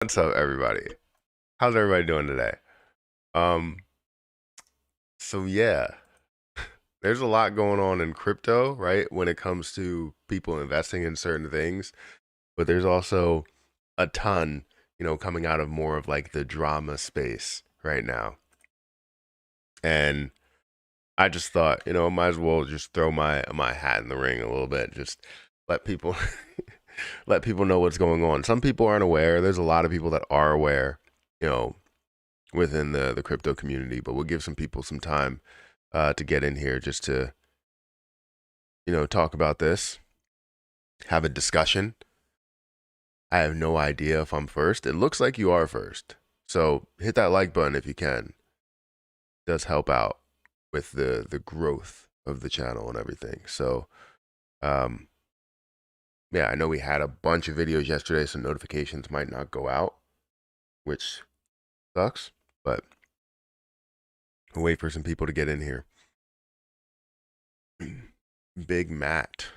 What's up, everybody? How's everybody doing today? Um, so yeah, there's a lot going on in crypto, right? When it comes to people investing in certain things, but there's also a ton, coming out of more of like the drama space right now. And I just thought, might as well just throw my hat in the ring a little bit, just let people let people know what's going on. Some people aren't aware. There's a lot of people that are aware, you know, within the crypto community, but we'll give some people some time to get in here just to talk about this, have a discussion. I have no idea if I'm first. It looks like you are first, so hit that like button if you can. It does help out with the growth of the channel and everything. So um, yeah, I know we had a bunch of videos yesterday, so notifications might not go out, which sucks, but we'll wait for some people to get in here. Big Matt.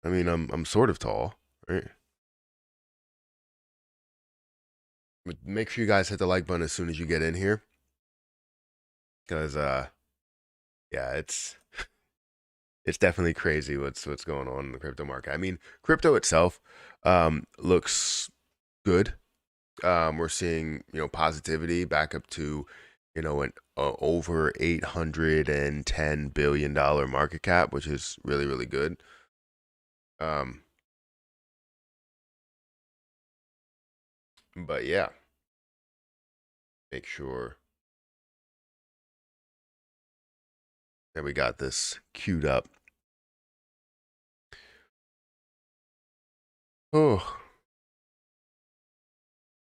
I mean, I'm sort of tall, right? But make sure you guys hit the like button as soon as you get in here, because yeah, it's definitely crazy what's going on in the crypto market. I mean, crypto itself looks good. We're seeing positivity back up to an over $810 billion market cap, which is really really good. Um, but yeah, make sure that we got this queued up. Oh,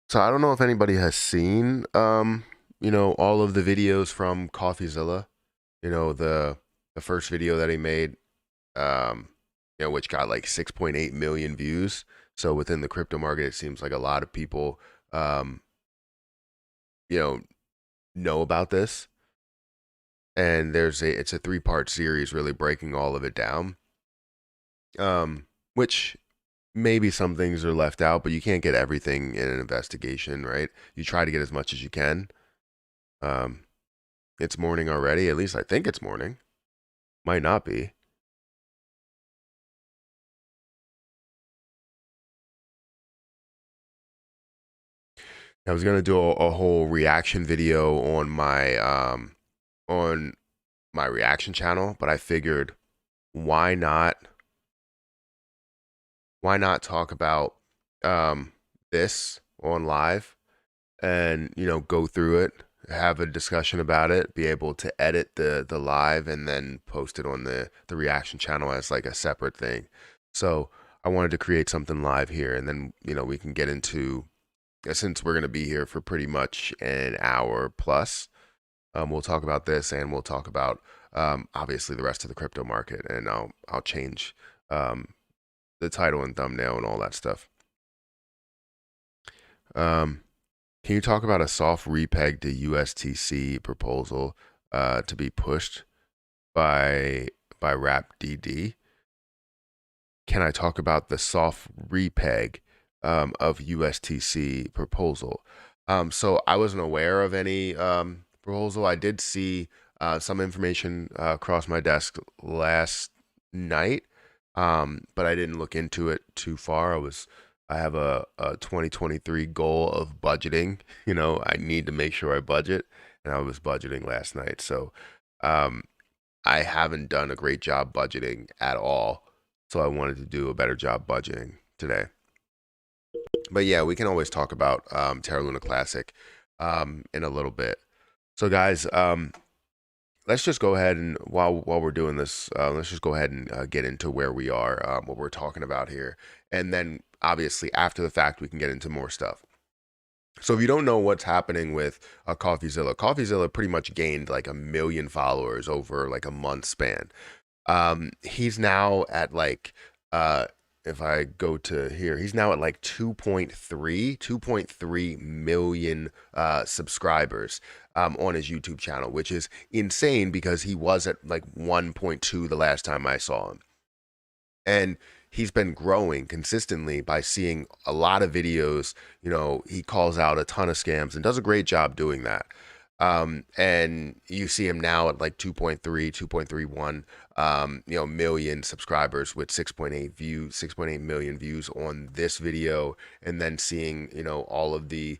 so I don't know if anybody has seen all of the videos from CoffeeZilla. The first video that he made, um, which got like 6.8 million views. So within the crypto market, it seems like a lot of people you know about this. And it's a 3-part series really breaking all of it down. Which maybe some things are left out, but you can't get everything in an investigation, right? You try to get as much as you can. It's morning already. At least I think it's morning. Might not be. I was gonna do a whole reaction video on my reaction channel, but I figured why not talk about this on live and go through it, have a discussion about it, be able to edit the live and then post it on the reaction channel as like a separate thing. So I wanted to create something live here, and then we can get into, since we're going to be here for pretty much an hour plus, we'll talk about this, and we'll talk about obviously the rest of the crypto market, and I'll change the title and thumbnail and all that stuff. Um, can you talk about a soft repeg to USTC proposal to be pushed by RapDD? Can I talk about the soft repeg of USTC proposal? So I wasn't aware of any proposal. I did see some information across my desk last night, but I didn't look into it too far. I have a 2023 goal of budgeting. I need to make sure I budget, and I was budgeting last night. So I haven't done a great job budgeting at all. So I wanted to do a better job budgeting today. But yeah, we can always talk about Terra Luna Classic in a little bit. So guys, let's just go ahead and while we're doing this, let's just go ahead and get into where we are, what we're talking about here, and then obviously after the fact we can get into more stuff. So if you don't know what's happening with CoffeeZilla pretty much gained like 1 million followers over like a month span. He's now at like if I go to here, he's now at like 2.3 million subscribers on his YouTube channel, which is insane because he was at like 1.2 the last time I saw him. And he's been growing consistently by seeing a lot of videos. You know, he calls out a ton of scams and does a great job doing that. And you see him now at like 2.31 million subscribers with 6.8 million views on this video, and then seeing, all of the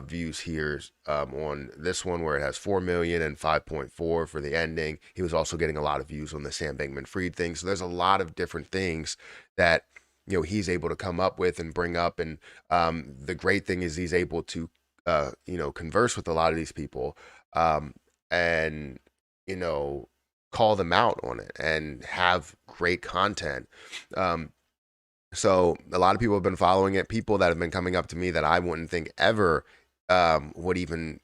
views here on this one where it has 4 million and 5.4 for the ending. He was also getting a lot of views on the Sam Bankman-Fried thing. So there's a lot of different things that he's able to come up with and bring up. And the great thing is he's able to converse with a lot of these people, and call them out on it and have great content. So a lot of people have been following it. People that have been coming up to me that I wouldn't think ever would even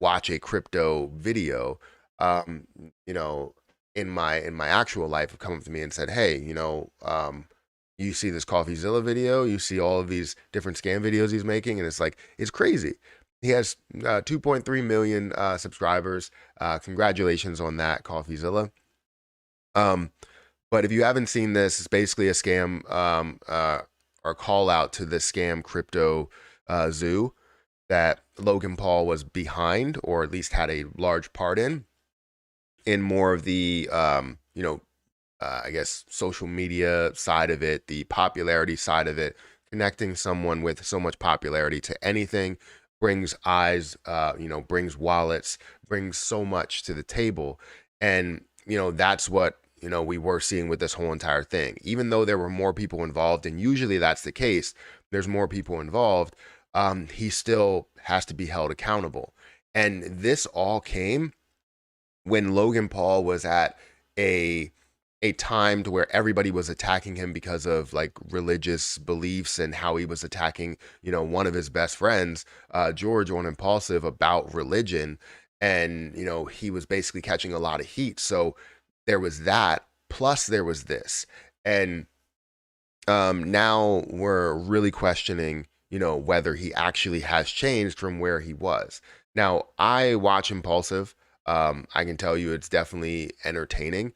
watch a crypto video, in my actual life, have come up to me and said, "Hey, you see this CoffeeZilla video, you see all of these different scam videos he's making, and it's crazy." He has 2.3 million subscribers. Congratulations on that, CoffeeZilla. But if you haven't seen this, it's basically a scam or call out to the scam CryptoZoo that Logan Paul was behind, or at least had a large part in more of the I guess social media side of it, the popularity side of it. Connecting someone with so much popularity to anything brings eyes, brings wallets, brings so much to the table. And that's what we were seeing with this whole entire thing. Even though there were more people involved, and usually that's the case, there's more people involved, he still has to be held accountable. And this all came when Logan Paul was at a time to where everybody was attacking him because of like religious beliefs, and how he was attacking, one of his best friends, George, on Impulsive about religion. And, he was basically catching a lot of heat. So there was that, plus there was this. And now we're really questioning, whether he actually has changed from where he was. Now, I watch Impulsive. I can tell you it's definitely entertaining.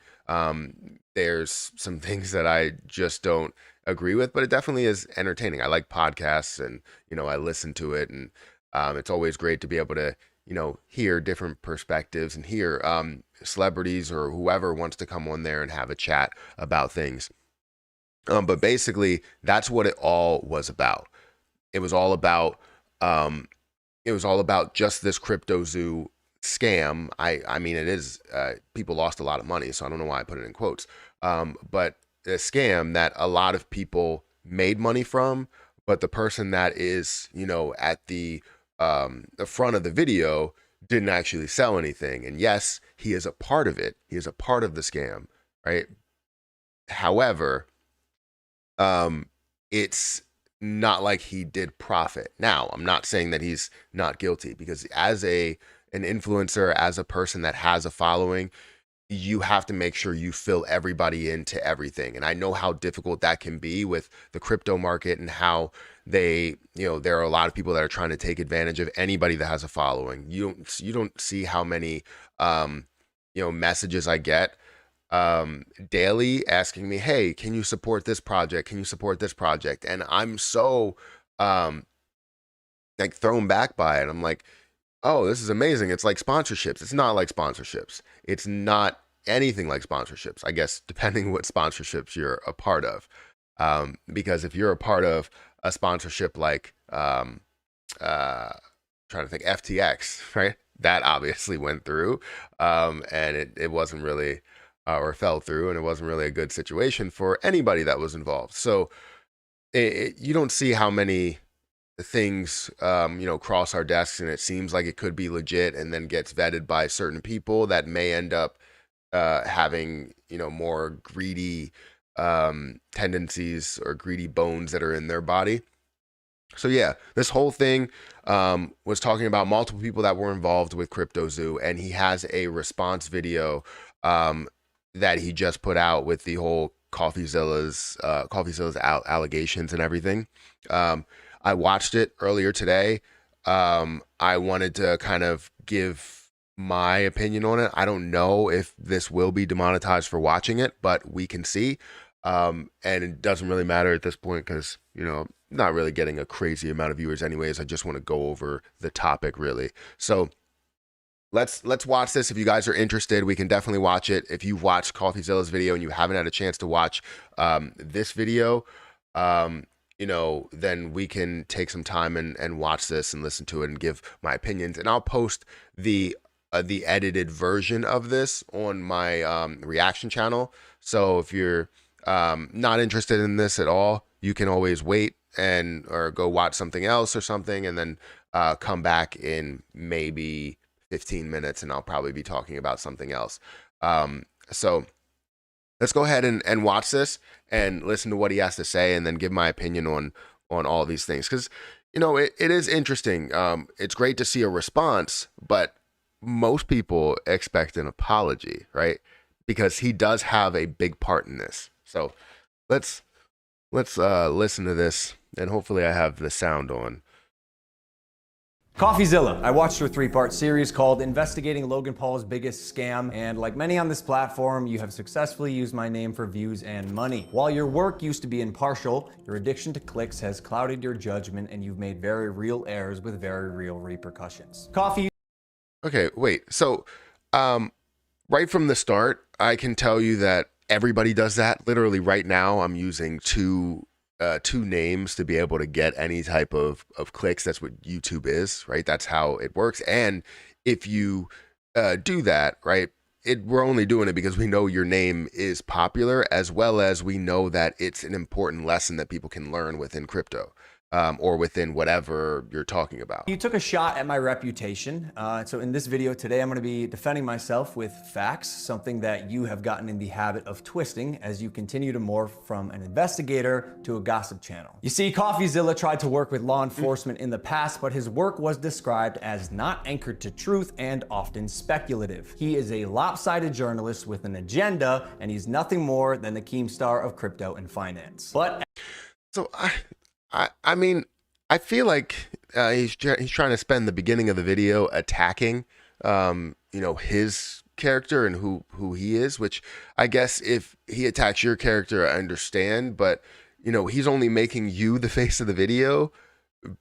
There's some things that I just don't agree with, but it definitely is entertaining. I like podcasts, and, I listen to it, and it's always great to be able to, hear different perspectives and hear celebrities or whoever wants to come on there and have a chat about things. But basically, that's what it all was about. It was all about just this CryptoZoo scam. I mean, it is, people lost a lot of money, so I don't know why I put it in quotes. But a scam that a lot of people made money from, but the person that is, at the front of the video didn't actually sell anything. And yes, he is a part of it. He is a part of the scam, right? However, it's not like he did profit. Now, I'm not saying that he's not guilty, because as an influencer, as a person that has a following, you have to make sure you fill everybody into everything. And I know how difficult that can be with the crypto market, and how they, there are a lot of people that are trying to take advantage of anybody that has a following. You don't see how many, messages I get daily asking me, "Hey, can you support this project? Can you support this project?" And I'm so thrown back by it. I'm like, "Oh, this is amazing. It's like sponsorships." It's not like sponsorships. It's not anything like sponsorships, I guess, depending what sponsorships you're a part of. Because if you're a part of a sponsorship like, trying to think, FTX, right? That obviously went through, and it wasn't really, or fell through, and it wasn't really a good situation for anybody that was involved. So you don't see how many things cross our desks, and it seems like it could be legit, and then gets vetted by certain people that may end up having more greedy tendencies or greedy bones that are in their body. So yeah, this whole thing was talking about multiple people that were involved with CryptoZoo, and he has a response video that he just put out with the whole CoffeeZilla's allegations and everything. I watched it earlier today. I wanted to kind of give my opinion on it. I don't know if this will be demonetized for watching it, but we can see. And it doesn't really matter at this point because, you know, not really getting a crazy amount of viewers anyways. I just want to go over the topic really. So let's watch this. If you guys are interested, we can definitely watch it. If you've watched CoffeeZilla's video and you haven't had a chance to watch this video, you know, then we can take some time and watch this and listen to it and give my opinions. And I'll post the edited version of this on my reaction channel. So if you're not interested in this at all, you can always wait or go watch something else or something, and then come back in maybe 15 minutes and I'll probably be talking about something else. So let's go ahead and watch this and listen to what he has to say, and then give my opinion on all these things. Because, you know, it is interesting. It's great to see a response, but most people expect an apology, right? Because he does have a big part in this. So let's listen to this, and hopefully I have the sound on. CoffeeZilla. I watched your 3-part series called Investigating Logan Paul's Biggest Scam, and like many on this platform, you have successfully used my name for views and money. While your work used to be impartial, your addiction to clicks has clouded your judgment, and you've made very real errors with very real repercussions. Okay, wait. So, right from the start, I can tell you that everybody does that. Literally right now, I'm using two names to be able to get any type of clicks. That's what YouTube is, right? That's how it works. And if you do that, right, we're only doing it because we know your name is popular, as well as we know that it's an important lesson that people can learn within crypto. Or within whatever you're talking about. You took a shot at my reputation. So in this video today, I'm going to be defending myself with facts, something that you have gotten in the habit of twisting as you continue to morph from an investigator to a gossip channel. You see, CoffeeZilla tried to work with law enforcement in the past, but his work was described as not anchored to truth and often speculative. He is a lopsided journalist with an agenda, and he's nothing more than the Keemstar of crypto and finance. But so I mean, I feel like he's trying to spend the beginning of the video attacking, you know, his character and who he is, which I guess if he attacks your character, I understand, but, you know, he's only making you the face of the video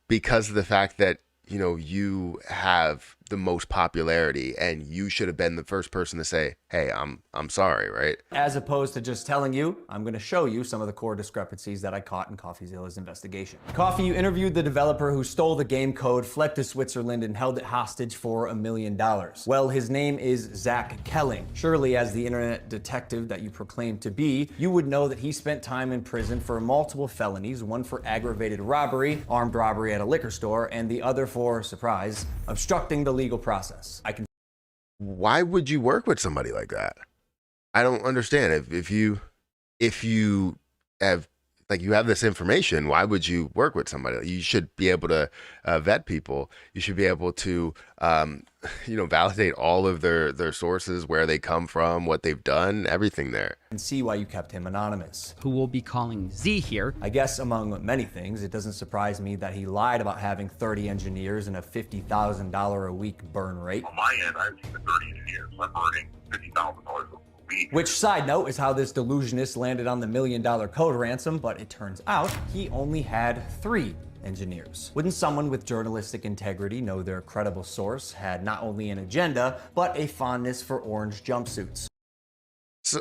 because of the fact that, you know, you have the most popularity and you should have been the first person to say, hey, I'm sorry, right? As opposed to just telling you, I'm going to show you some of the core discrepancies that I caught in CoffeeZilla's investigation. Coffee, you interviewed the developer who stole the game code, fled to Switzerland, and held it hostage for $1 million. Well, his name is Zach Kelling. Surely, as the internet detective that you proclaim to be, you would know that he spent time in prison for multiple felonies, one for aggravated robbery, armed robbery at a liquor store, and the other for, surprise, obstructing the legal process. Why would you work with somebody like that? I don't understand. If you have, like, you have this information, why would you work with somebody? You should be able to vet people. You should be able to, you know, validate all of their sources, where they come from, what they've done, everything there. And see why you kept him anonymous. Who we'll be calling Z here. I guess among many things, it doesn't surprise me that he lied about having 30 engineers and a $50,000 a week burn rate. On my end, I have 30 engineers. I'm burning $50,000 a week. Which, side note, is how this delusionist landed on the $1 million code ransom, but it turns out he only had 3 engineers. Wouldn't someone with journalistic integrity know their credible source had not only an agenda, but a fondness for orange jumpsuits? So,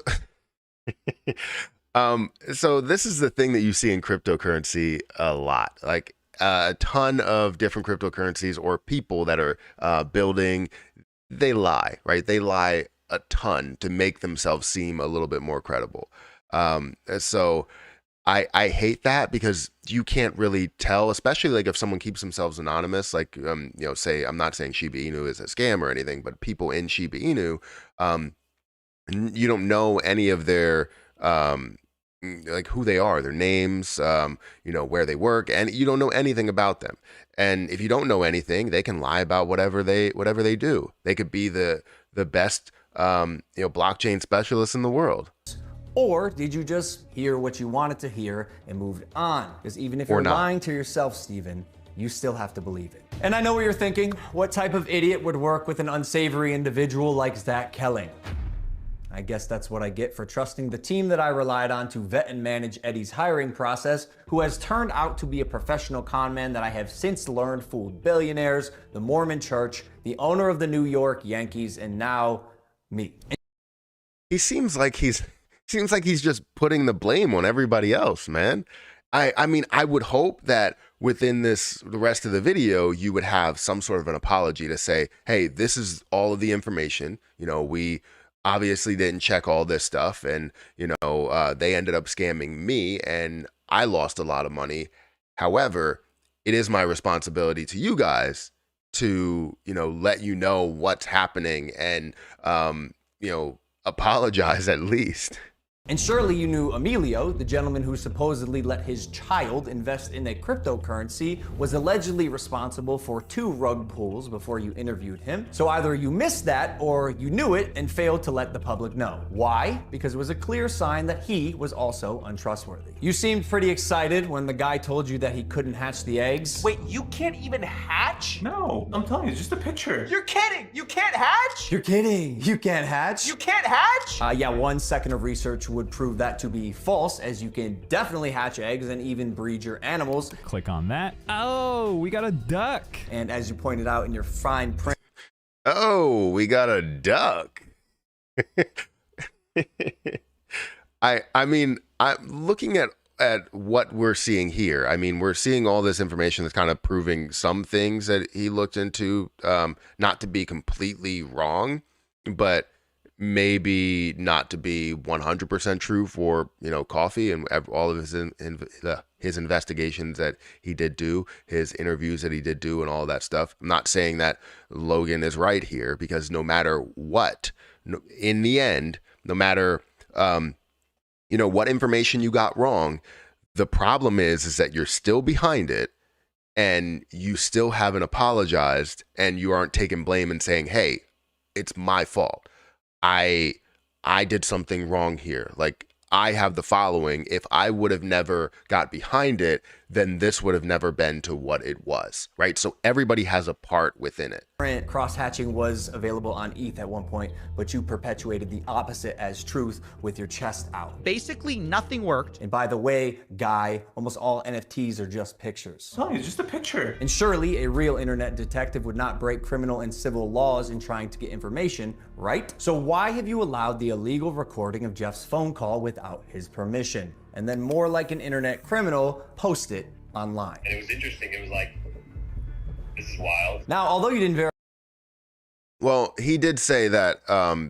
so this is the thing that you see in cryptocurrency a lot. Like a ton of different cryptocurrencies or people that are building, they lie, right? They lie a ton to make themselves seem a little bit more credible. So I hate that, because you can't really tell, especially like if someone keeps themselves anonymous, like, you know, say, I'm not saying Shiba Inu is a scam or anything, but people in Shiba Inu, you don't know any of their, like who they are, their names, you know, where they work, and you don't know anything about them. And if you don't know anything, they can lie about whatever they do. They could be the best, you know, blockchain specialist in the world. Or did you just hear what you wanted to hear and moved on? Because even if you're lying to yourself, Steven, you still have to believe it. And I know what you're thinking. What type of idiot would work with an unsavory individual like Zach Kelling? I guess that's what I get for trusting the team that I relied on to vet and manage Eddie's hiring process, who has turned out to be a professional con man that I have since learned fooled billionaires, the Mormon Church, the owner of the New York Yankees, and now me. He seems like he's just putting the blame on everybody else, man. I mean, I would hope that within the rest of the video, you would have some sort of an apology to say, hey, this is all of the information. You know, we obviously didn't check all this stuff, and, you know, they ended up scamming me and I lost a lot of money. However, it is my responsibility to you guys to, you know, let you know what's happening and, you know, apologize at least. And surely you knew Emilio, the gentleman who supposedly let his child invest in a cryptocurrency, was allegedly responsible for 2 rug pulls before you interviewed him. So either you missed that or you knew it and failed to let the public know. Why? Because it was a clear sign that he was also untrustworthy. You seemed pretty excited when the guy told you that he couldn't hatch the eggs. Wait, you can't even hatch? No, I'm telling you, it's just a picture. You're kidding! You can't hatch? You're kidding. You can't hatch? You can't hatch? Yeah, 1 second of research would prove that to be false, as you can definitely hatch eggs and even breed your animals. Click on that. Oh, we got a duck. And as you pointed out in your fine print, Oh, we got a duck. I mean, I'm looking at what we're seeing here. I mean, we're seeing all this information that's kind of proving some things that he looked into, not to be completely wrong, but maybe not to be 100% true for, you know, Coffee and all of his investigations that he did do, his interviews that he did do, and all that stuff. I'm not saying that Logan is right here, because no matter what, in the end, no matter you know, what information you got wrong, the problem is that you're still behind it and you still haven't apologized, and you aren't taking blame and saying, hey, it's my fault. I did something wrong here. Like, I have the following. If I would have never got behind it, then this would have never been to what it was, right? So everybody has a part within it. cross-hatching was available on ETH at one point, but you perpetuated the opposite as truth with your chest out. Basically, nothing worked. And by the way, Guy, almost all NFTs are just pictures. I'm telling you, it's just a picture. And surely a real internet detective would not break criminal and civil laws in trying to get information, right? So why have you allowed the illegal recording of Jeff's phone call without his permission? And then, more like an internet criminal, post it online. And it was interesting. It was like, this is wild. Now, although you didn't verify, Well, he did say that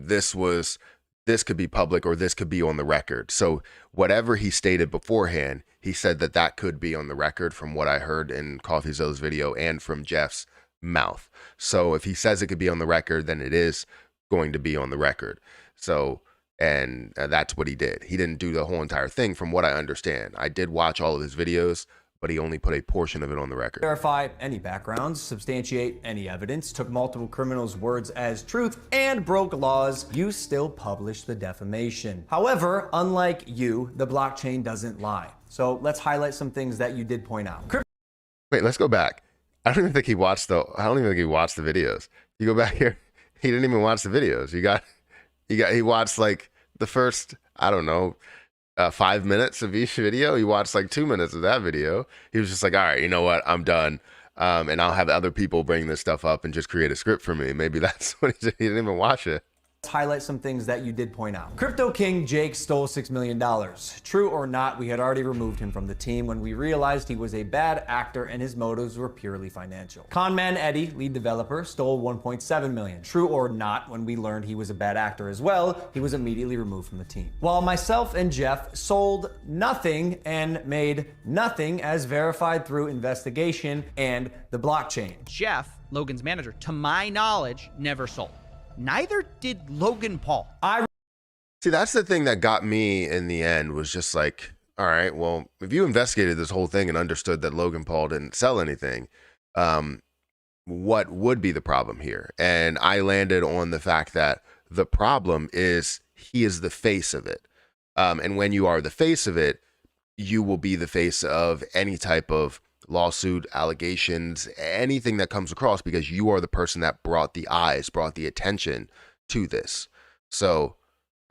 this could be public, or this could be on the record. So whatever he stated beforehand, he said that that could be on the record, from what I heard in CoffeeZilla's video and from Jeff's mouth. So if he says it could be on the record, then it is going to be on the record. So, and that's what he did. He didn't do the whole entire thing, from what I understand. I did watch all of his videos, but he only put a portion of it on the record. verify any backgrounds, substantiate any evidence, took multiple criminals' words as truth, and broke laws, you still publish the defamation. However, unlike you, the blockchain doesn't lie. So let's highlight some things that you did point out. Wait, let's go back. I don't even think he watched the videos. You go back here, he didn't even watch the videos. He watched like the first, I don't know, 5 minutes of each video. He watched like 2 minutes of that video. He was just like, all right, you know what? I'm done. And I'll have other people bring this stuff up and just create a script for me. Maybe that's what he did. He didn't even watch it. Let's highlight some things that you did point out. Crypto King Jake stole $6 million. True or not, we had already removed him from the team when we realized he was a bad actor and his motives were purely financial. Conman Eddie, lead developer, stole $1.7 million. True or not, when we learned he was a bad actor as well, he was immediately removed from the team. While myself and Jeff sold nothing and made nothing, as verified through investigation and the blockchain. Jeff, Logan's manager, to my knowledge, never sold. Neither did Logan Paul. See, that's the thing that got me in the end, was just like, all right, well, if you investigated this whole thing and understood that Logan Paul didn't sell anything, what would be the problem here? And I landed on the fact that the problem is he is the face of it. And when you are the face of it, you will be the face of any type of lawsuit, allegations, anything that comes across, because you are the person that brought the eyes, brought the attention to this. So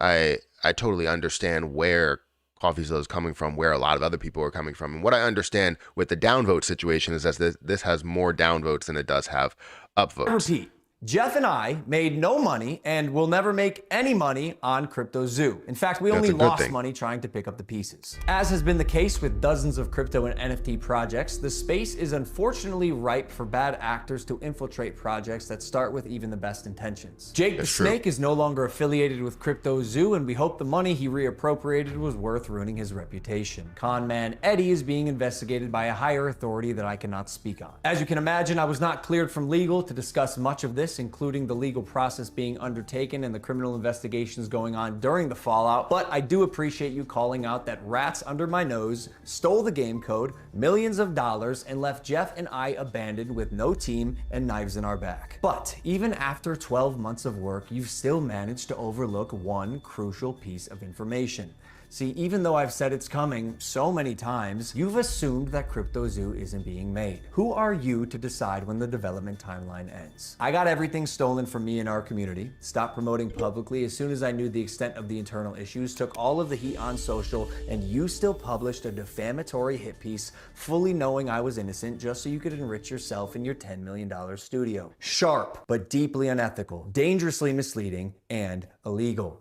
I totally understand where CoffeeZilla is coming from, where a lot of other people are coming from. And what I understand with the downvote situation is that this has more downvotes than it does have upvotes. Repeat. Jeff and I made no money and will never make any money on CryptoZoo. In fact, we only lost money trying to pick up the pieces. As has been the case with dozens of crypto and NFT projects, the space is unfortunately ripe for bad actors to infiltrate projects that start with even the best intentions. Jake the Snake is no longer affiliated with CryptoZoo, and we hope the money he reappropriated was worth ruining his reputation. Conman Eddie is being investigated by a higher authority that I cannot speak on. As you can imagine, I was not cleared from legal to discuss much of this, including the legal process being undertaken and the criminal investigations going on during the fallout, but I do appreciate you calling out that rats under my nose stole the game code, millions of dollars, and left Jeff and I abandoned with no team and knives in our back. But even after 12 months of work, you've still managed to overlook one crucial piece of information. See, even though I've said it's coming so many times, you've assumed that CryptoZoo isn't being made. Who are you to decide when the development timeline ends? I got everything stolen from me in our community, stopped promoting publicly as soon as I knew the extent of the internal issues, took all of the heat on social, and you still published a defamatory hit piece fully knowing I was innocent just so you could enrich yourself in your $10 million studio. Sharp, but deeply unethical, dangerously misleading, and illegal.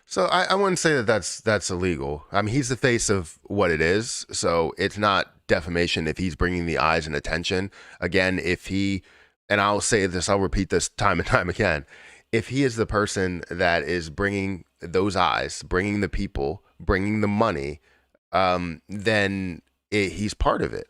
So I wouldn't say that that's illegal. I mean, he's the face of what it is, so it's not defamation if he's bringing the eyes and attention. Again, if he, and I'll say this, I'll repeat this time and time again, if he is the person that is bringing those eyes, bringing the people, bringing the money, then he's part of it.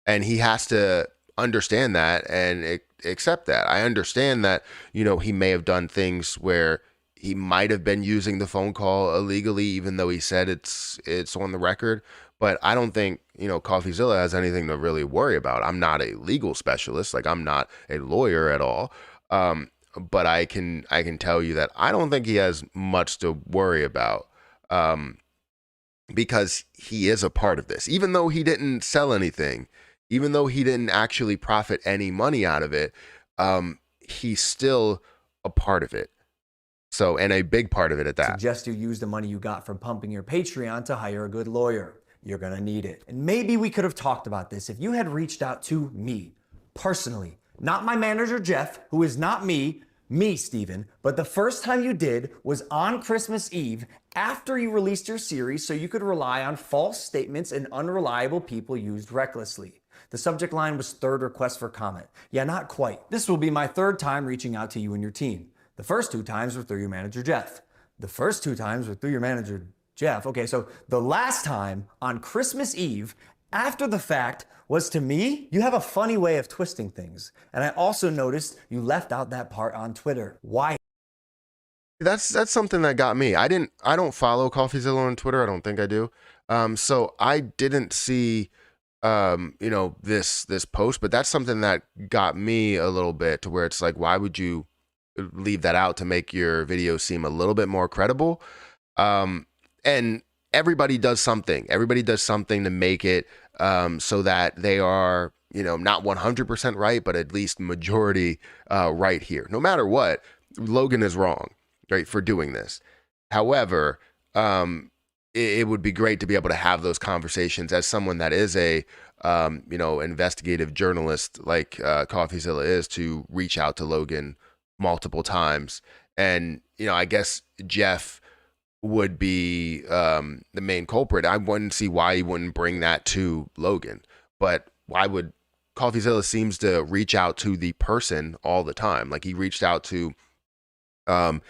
And he has to understand that and accept that. I understand that, you know, he may have done things where he might have been using the phone call illegally, even though he said it's on the record. But I don't think, you know, CoffeeZilla has anything to really worry about. I'm not a legal specialist. Like, I'm not a lawyer at all. But I can tell you that I don't think he has much to worry about, because he is a part of this. Even though he didn't sell anything, even though he didn't actually profit any money out of it, he's still a part of it. So, and a big part of it at that. Suggest you use the money you got from pumping your Patreon to hire a good lawyer. You're gonna need it. And maybe we could have talked about this if you had reached out to me personally, not my manager, Jeff, who is not me, Steven, but the first time you did was on Christmas Eve after you released your series so you could rely on false statements and unreliable people used recklessly. The subject line was third request for comment. Yeah, not quite. This will be my third time reaching out to you and your team. The first 2 times were through your manager, Jeff. The first 2 times were through your manager, Jeff. Okay, so the last time on Christmas Eve, after the fact, was to me. You have a funny way of twisting things. And I also noticed you left out that part on Twitter. Why? That's something that got me. I don't follow CoffeeZilla on Twitter. I don't think I do. So I didn't see you know, this post, but that's something that got me a little bit to where it's like, why would you leave that out to make your video seem a little bit more credible? And everybody does something. Everybody does something to make it so that they are, you know, not 100% right, but at least majority right here. No matter what, Logan is wrong, right, for doing this. However, it would be great to be able to have those conversations as someone that is a you know, investigative journalist like CoffeeZilla is, to reach out to Logan multiple times. And, you know, I guess Jeff would be the main culprit. I wouldn't see why he wouldn't bring that to Logan, but why would CoffeeZilla seems to reach out to the person all the time? Like, he reached out to Sam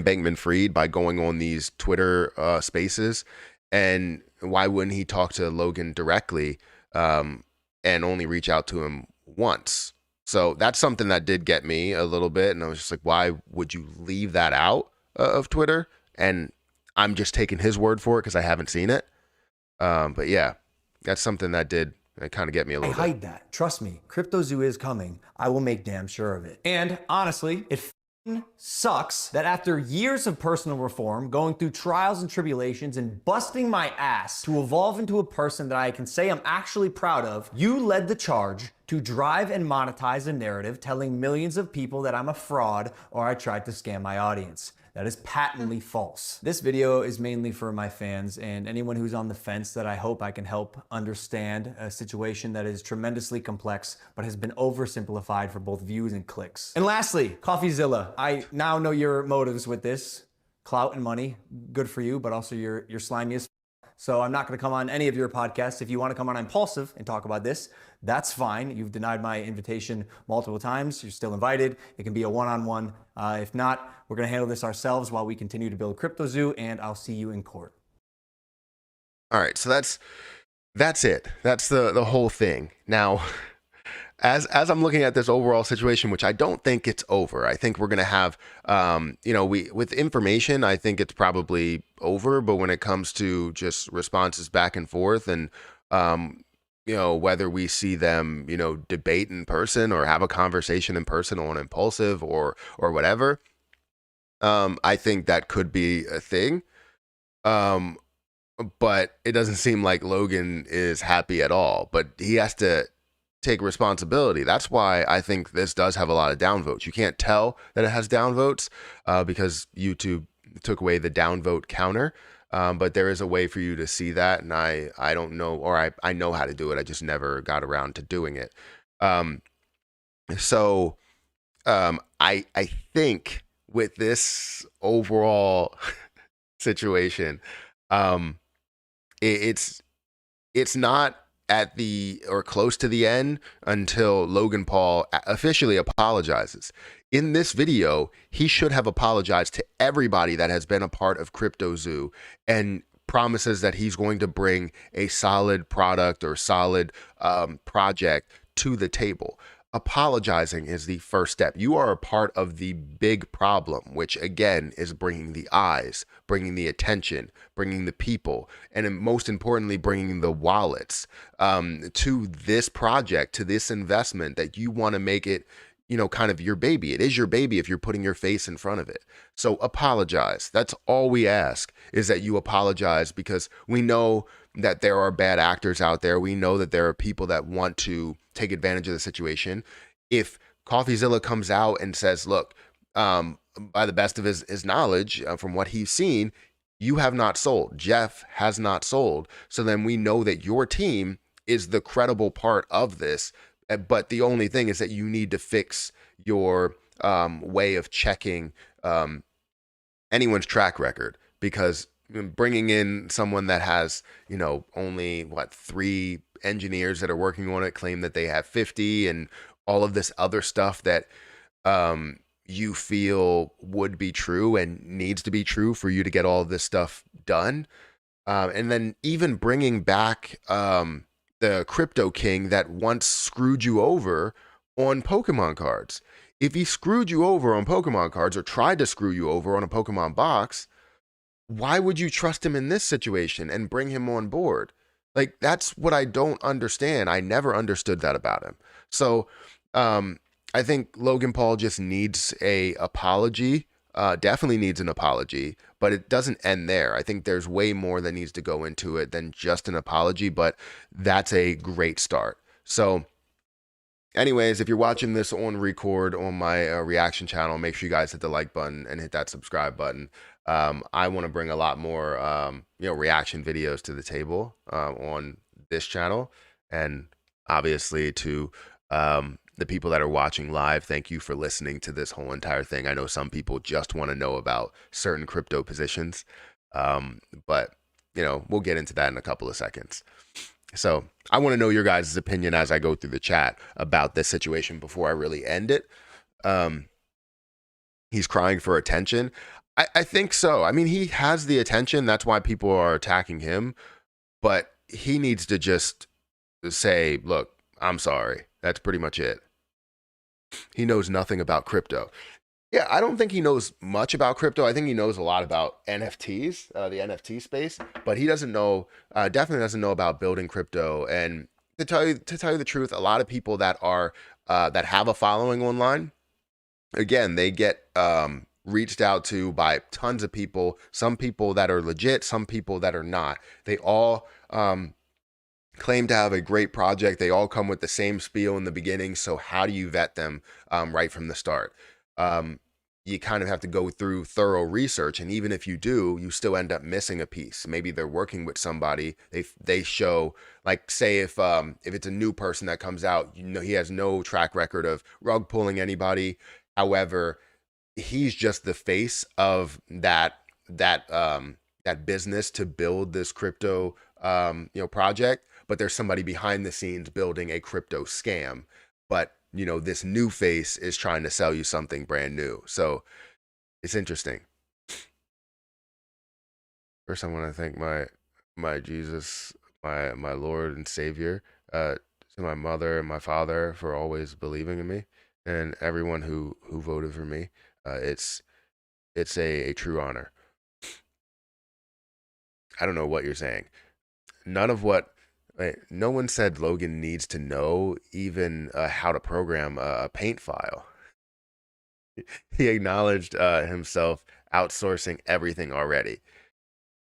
Bankman-Fried by going on these Twitter spaces, and why wouldn't he talk to Logan directly and only reach out to him once? So that's something that did get me a little bit, and I was just like, why would you leave that out of Twitter? And I'm just taking his word for it because I haven't seen it. But yeah, that's something that did kind of get me a little bit. Hide that. Trust me, CryptoZoo is coming. I will make damn sure of it. And honestly, it sucks that after years of personal reform, going through trials and tribulations, and busting my ass to evolve into a person that I can say I'm actually proud of, you led the charge to drive and monetize a narrative telling millions of people that I'm a fraud or I tried to scam my audience. That is patently false. This video is mainly for my fans and anyone who's on the fence that I hope I can help understand a situation that is tremendously complex but has been oversimplified for both views and clicks. And lastly, CoffeeZilla. I now know your motives with this. Clout and money, good for you, but also you're slimy as so I'm not gonna come on any of your podcasts. If you wanna come on Impulsive and talk about this, that's fine. You've denied my invitation multiple times. You're still invited. It can be a one-on-one. If not, we're gonna handle this ourselves while we continue to build CryptoZoo, and I'll see you in court. All right, so that's it. That's the whole thing. Now, as I'm looking at this overall situation, which I don't think it's over. I think we're gonna have, with information, I think it's probably over. But when it comes to just responses back and forth, and whether we see them, debate in person or have a conversation in person on Impulsive or whatever, I think that could be a thing. But it doesn't seem like Logan is happy at all. But he has to take responsibility. That's why I think this does have a lot of downvotes. You can't tell that it has downvotes because YouTube took away the downvote counter. But there is a way for you to see that, and I don't know, or I know how to do it. I just never got around to doing it. I think with this overall situation, it's not at the or close to the end until Logan Paul officially apologizes. In this video, he should have apologized to everybody that has been a part of CryptoZoo and promises that he's going to bring a solid product or solid project to the table. Apologizing is the first step. You are a part of the big problem, which again is bringing the eyes, bringing the attention, bringing the people, and most importantly, bringing the wallets to this project, to this investment that you want to make it, kind of your baby. It is your baby if you're putting your face in front of it. So apologize. That's all we ask, is that you apologize, because we know that there are bad actors out there. We know that there are people that want to take advantage of the situation. If CoffeeZilla comes out and says, look, by the best of his knowledge, from what he's seen, you have not sold. Jeff has not sold. So then we know that your team is the credible part of this. But the only thing is that you need to fix your way of checking anyone's track record, because bringing in someone that has, only 3 engineers that are working on it, claim that they have 50, and all of this other stuff that you feel would be true and needs to be true for you to get all of this stuff done. And then even bringing back the crypto king that once screwed you over on Pokemon cards. If he screwed you over on Pokemon cards or tried to screw you over on a Pokemon box, why would you trust him in this situation and bring him on board? Like, that's what I don't understand. I never understood that about him. So I think Logan Paul just needs a apology, definitely needs an apology, but it doesn't end there. I think there's way more that needs to go into it than just an apology, but that's a great start. So anyways, if you're watching this on record on my reaction channel, make sure you guys hit the like button and hit that subscribe button. I want to bring a lot more, reaction videos to the table on this channel, and obviously to the people that are watching live. Thank you for listening to this whole entire thing. I know some people just want to know about certain crypto positions, but we'll get into that in a couple of seconds. So I want to know your guys' opinion as I go through the chat about this situation before I really end it. He's crying for attention. I think so. I mean, he has the attention. That's why people are attacking him. But he needs to just say, look, I'm sorry. That's pretty much it. He knows nothing about crypto. Yeah, I don't think he knows much about crypto. I think he knows a lot about NFTs, the NFT space, but he doesn't know, definitely doesn't know about building crypto. And to tell you the truth, a lot of people that are that have a following online, again, they get reached out to by tons of people. Some people that are legit, some people that are not. They all claim to have a great project. They all come with the same spiel in the beginning. So how do you vet them right from the start? You kind of have to go through thorough research, and even if you do, you still end up missing a piece. Maybe they're working with somebody. They show, like, say if it's a new person that comes out, you know, he has no track record of rug pulling anybody. However, he's just the face of that business to build this crypto project, but there's somebody behind the scenes building a crypto scam. But you know, this new face is trying to sell you something brand new. So it's interesting. First, I want to thank my Jesus, my Lord and Savior, to my mother and my father for always believing in me, and everyone who voted for me. It's a true honor. I don't know what you're saying. None of what. No one said Logan needs to know even how to program a paint file. He acknowledged himself outsourcing everything already.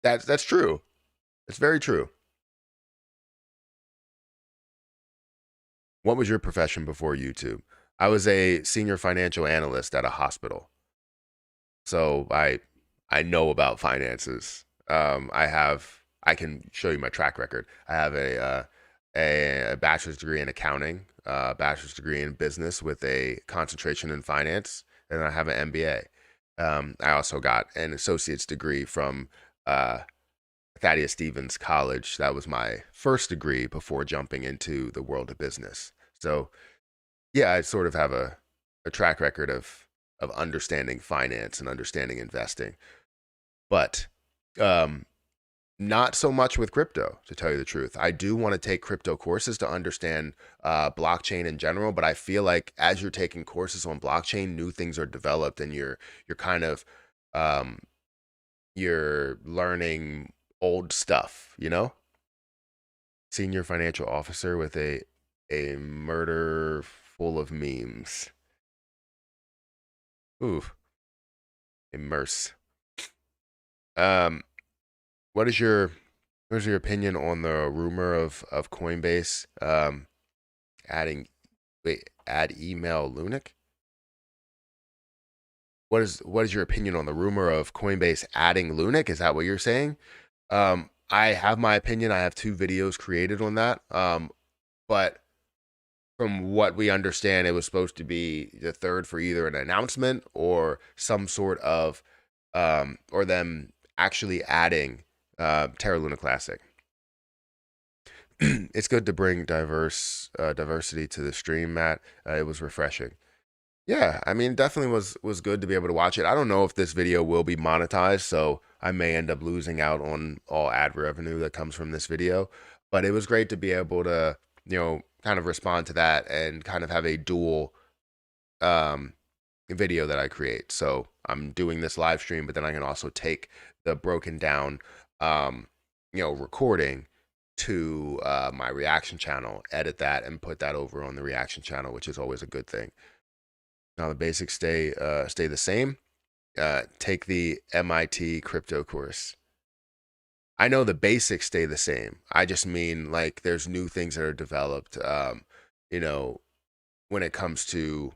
That's true. It's very true. What was your profession before YouTube? I was a senior financial analyst at a hospital. So I know about finances. I can show you my track record. I have a bachelor's degree in accounting, a bachelor's degree in business with a concentration in finance, and I have an MBA. I also got an associate's degree from Thaddeus Stevens College. That was my first degree before jumping into the world of business. So yeah, I sort of have a track record of understanding finance and understanding investing, but not so much with crypto, to tell you the truth. I do want to take crypto courses to understand blockchain in general, but I feel like as you're taking courses on blockchain, new things are developed, and you're kind of you're learning old stuff, you know? Senior financial officer with a murder full of memes. Ooh, immerse. What is your opinion on the rumor of Coinbase add email Lunic? What is your opinion on the rumor of Coinbase adding Lunic? Is that what you're saying? I have my opinion. I have 2 videos created on that. But from what we understand, it was supposed to be the third for either an announcement or some sort of or them actually adding Terra Luna Classic. It's good to bring diversity to the stream, Matt. It was refreshing. Yeah, I mean, definitely was good to be able to watch it. I don't know if this video will be monetized, so I may end up losing out on all ad revenue that comes from this video. But it was great to be able to, you know, kind of respond to that and kind of have a dual video that I create. So I'm doing this live stream, but then I can also take the broken down, recording to my reaction channel, edit that, and put that over on the reaction channel, which is always a good thing. Now the basics stay the same. Take the MIT crypto course. I know the basics stay the same. I just mean, like, there's new things that are developed, when it comes to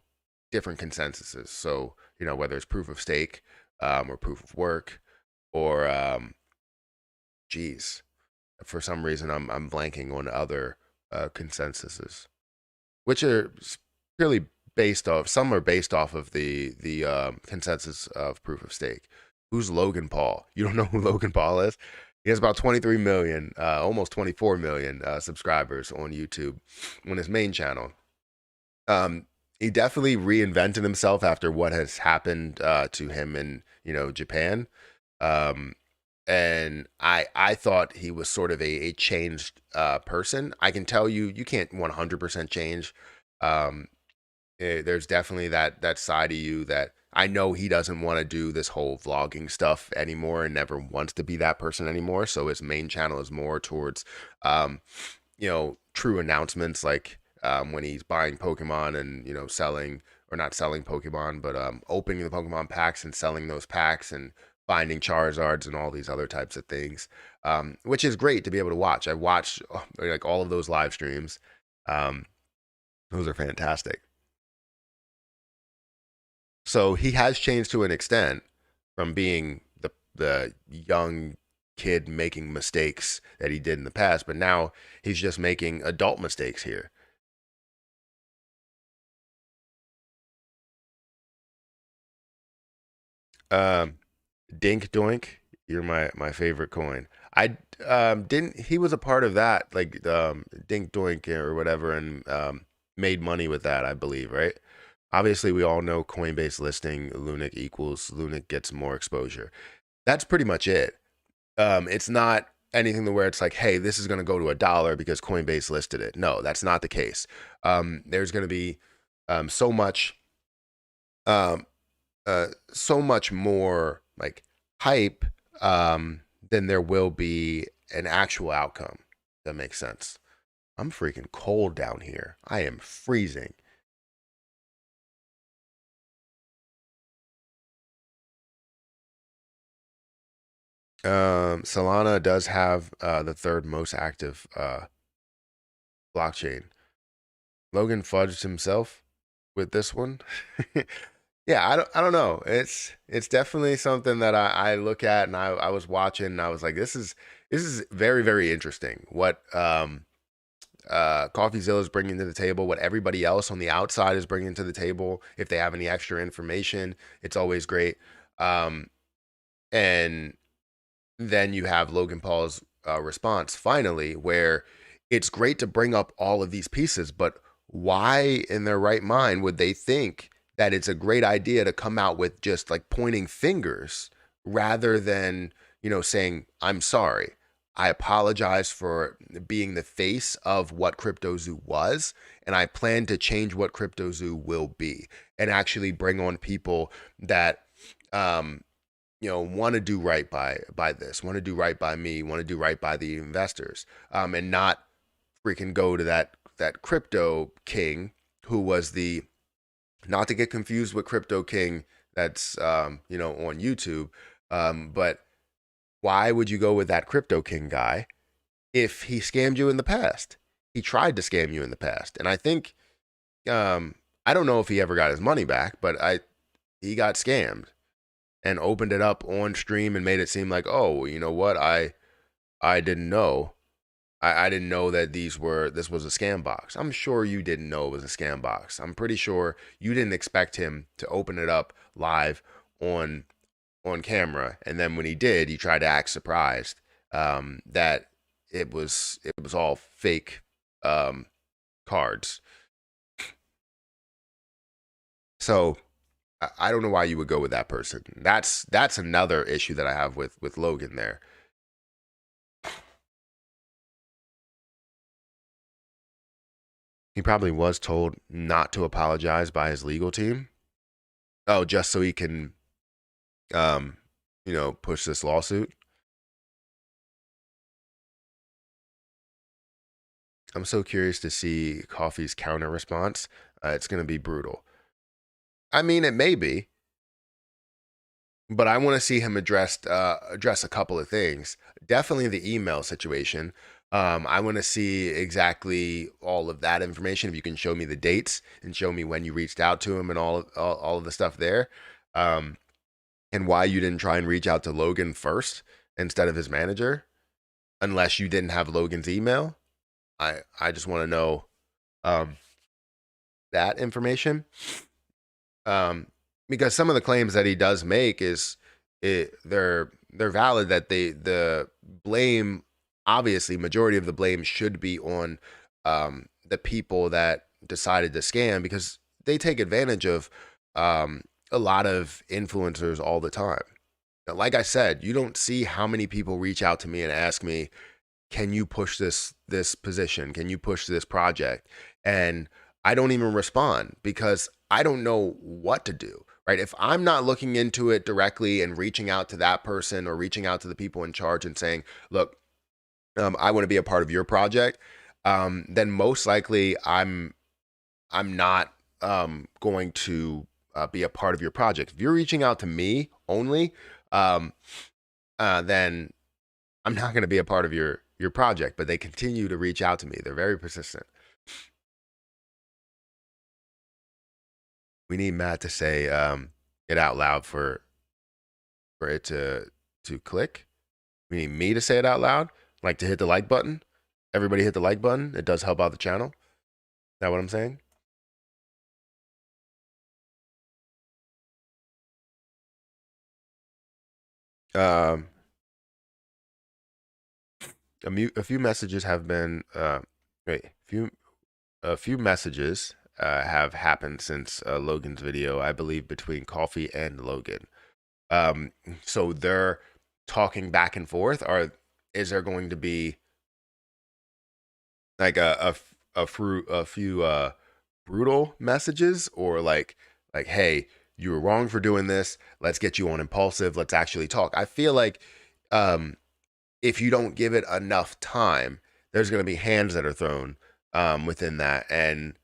different consensuses. So, whether it's proof of stake or proof of work or, for some reason I'm blanking on other consensuses, which are purely based off, some are based off of the consensus of proof of stake. Who's Logan Paul? You don't know who Logan Paul is? He has about 23 million, almost 24 million subscribers on YouTube on his main channel. He definitely reinvented himself after what has happened to him in, Japan. And I thought he was sort of a changed person. I can tell you, you can't 100% change. There's definitely that side of you that I know he doesn't want to do this whole vlogging stuff anymore and never wants to be that person anymore. So his main channel is more towards, true announcements, like when he's buying Pokemon and, selling, or not selling Pokemon, but opening the Pokemon packs and selling those packs, and finding Charizards and all these other types of things, which is great to be able to watch. I watched like all of those live streams. Those are fantastic. So he has changed to an extent from being the young kid making mistakes that he did in the past, but now he's just making adult mistakes here. Dink Doink, you're my favorite coin. I didn't he was a part of that, like Dink Doink or whatever, and made money with that, I believe, right? Obviously we all know Coinbase listing Lunic equals Lunic gets more exposure. That's pretty much it. It's not anything to where it's like, hey, this is going to go to $1 because Coinbase listed it. No, that's not the case. There's going to be so much more like hype than there will be an actual outcome. That makes sense. I'm freaking cold down here. I am freezing. Solana does have the third most active blockchain. Logan fudged himself with this one. Yeah, I don't know. It's definitely something that I look at, and I was watching and I was like, this is very, very interesting. What CoffeeZilla is bringing to the table, what everybody else on the outside is bringing to the table. If they have any extra information, it's always great. And then you have Logan Paul's response finally, where it's great to bring up all of these pieces, but why in their right mind would they think that it's a great idea to come out with just like pointing fingers rather than, saying, I'm sorry. I apologize for being the face of what CryptoZoo was, and I plan to change what CryptoZoo will be and actually bring on people that, want to do right by this, want to do right by me, want to do right by the investors, and not freaking go to that crypto king who was not to get confused with Crypto King that's on YouTube, but why would you go with that Crypto King guy if he scammed you in the past? He tried to scam you in the past, and I think I don't know if he ever got his money back, but he got scammed and opened it up on stream and made it seem like, oh, you know what, I didn't know. I didn't know that this was a scam box. I'm sure you didn't know it was a scam box. I'm pretty sure you didn't expect him to open it up live on camera, and then when he did, he tried to act surprised that it was all fake cards. So I don't know why you would go with that person. That's another issue that I have with Logan there. He probably was told not to apologize by his legal team. Oh, just so he can, push this lawsuit. I'm so curious to see Coffee's counter response. It's going to be brutal. I mean, it may be, but I want to see him address a couple of things. Definitely the email situation. I want to see exactly all of that information. If you can show me the dates and show me when you reached out to him and all of the stuff there, and why you didn't try and reach out to Logan first instead of his manager, unless you didn't have Logan's email. I just want to know that information, because some of the claims that he does make they're valid. That the blame. Obviously, majority of the blame should be on the people that decided to scam, because they take advantage of a lot of influencers all the time. Now, like I said, you don't see how many people reach out to me and ask me, can you push this position? Can you push this project? And I don't even respond because I don't know what to do, right? If I'm not looking into it directly and reaching out to that person or reaching out to the people in charge and saying, look, I want to be a part of your project, then most likely I'm not going to be a part of your project. If you're reaching out to me only, then I'm not going to be a part of your project. But they continue to reach out to me. They're very persistent. We need Matt to say it out loud for it to click. We need me to say it out loud, like to hit the like button. Everybody hit the like button. It does help out the channel. Is that what I'm saying? A few messages have been a few messages have happened since Logan's video, I believe, between Coffee and Logan. So they're talking back and forth. Or is there going to be like a few brutal messages, or like, hey, you were wrong for doing this. Let's get you on Impulsive. Let's actually talk. I feel like if you don't give it enough time, there's going to be hands that are thrown within that. And,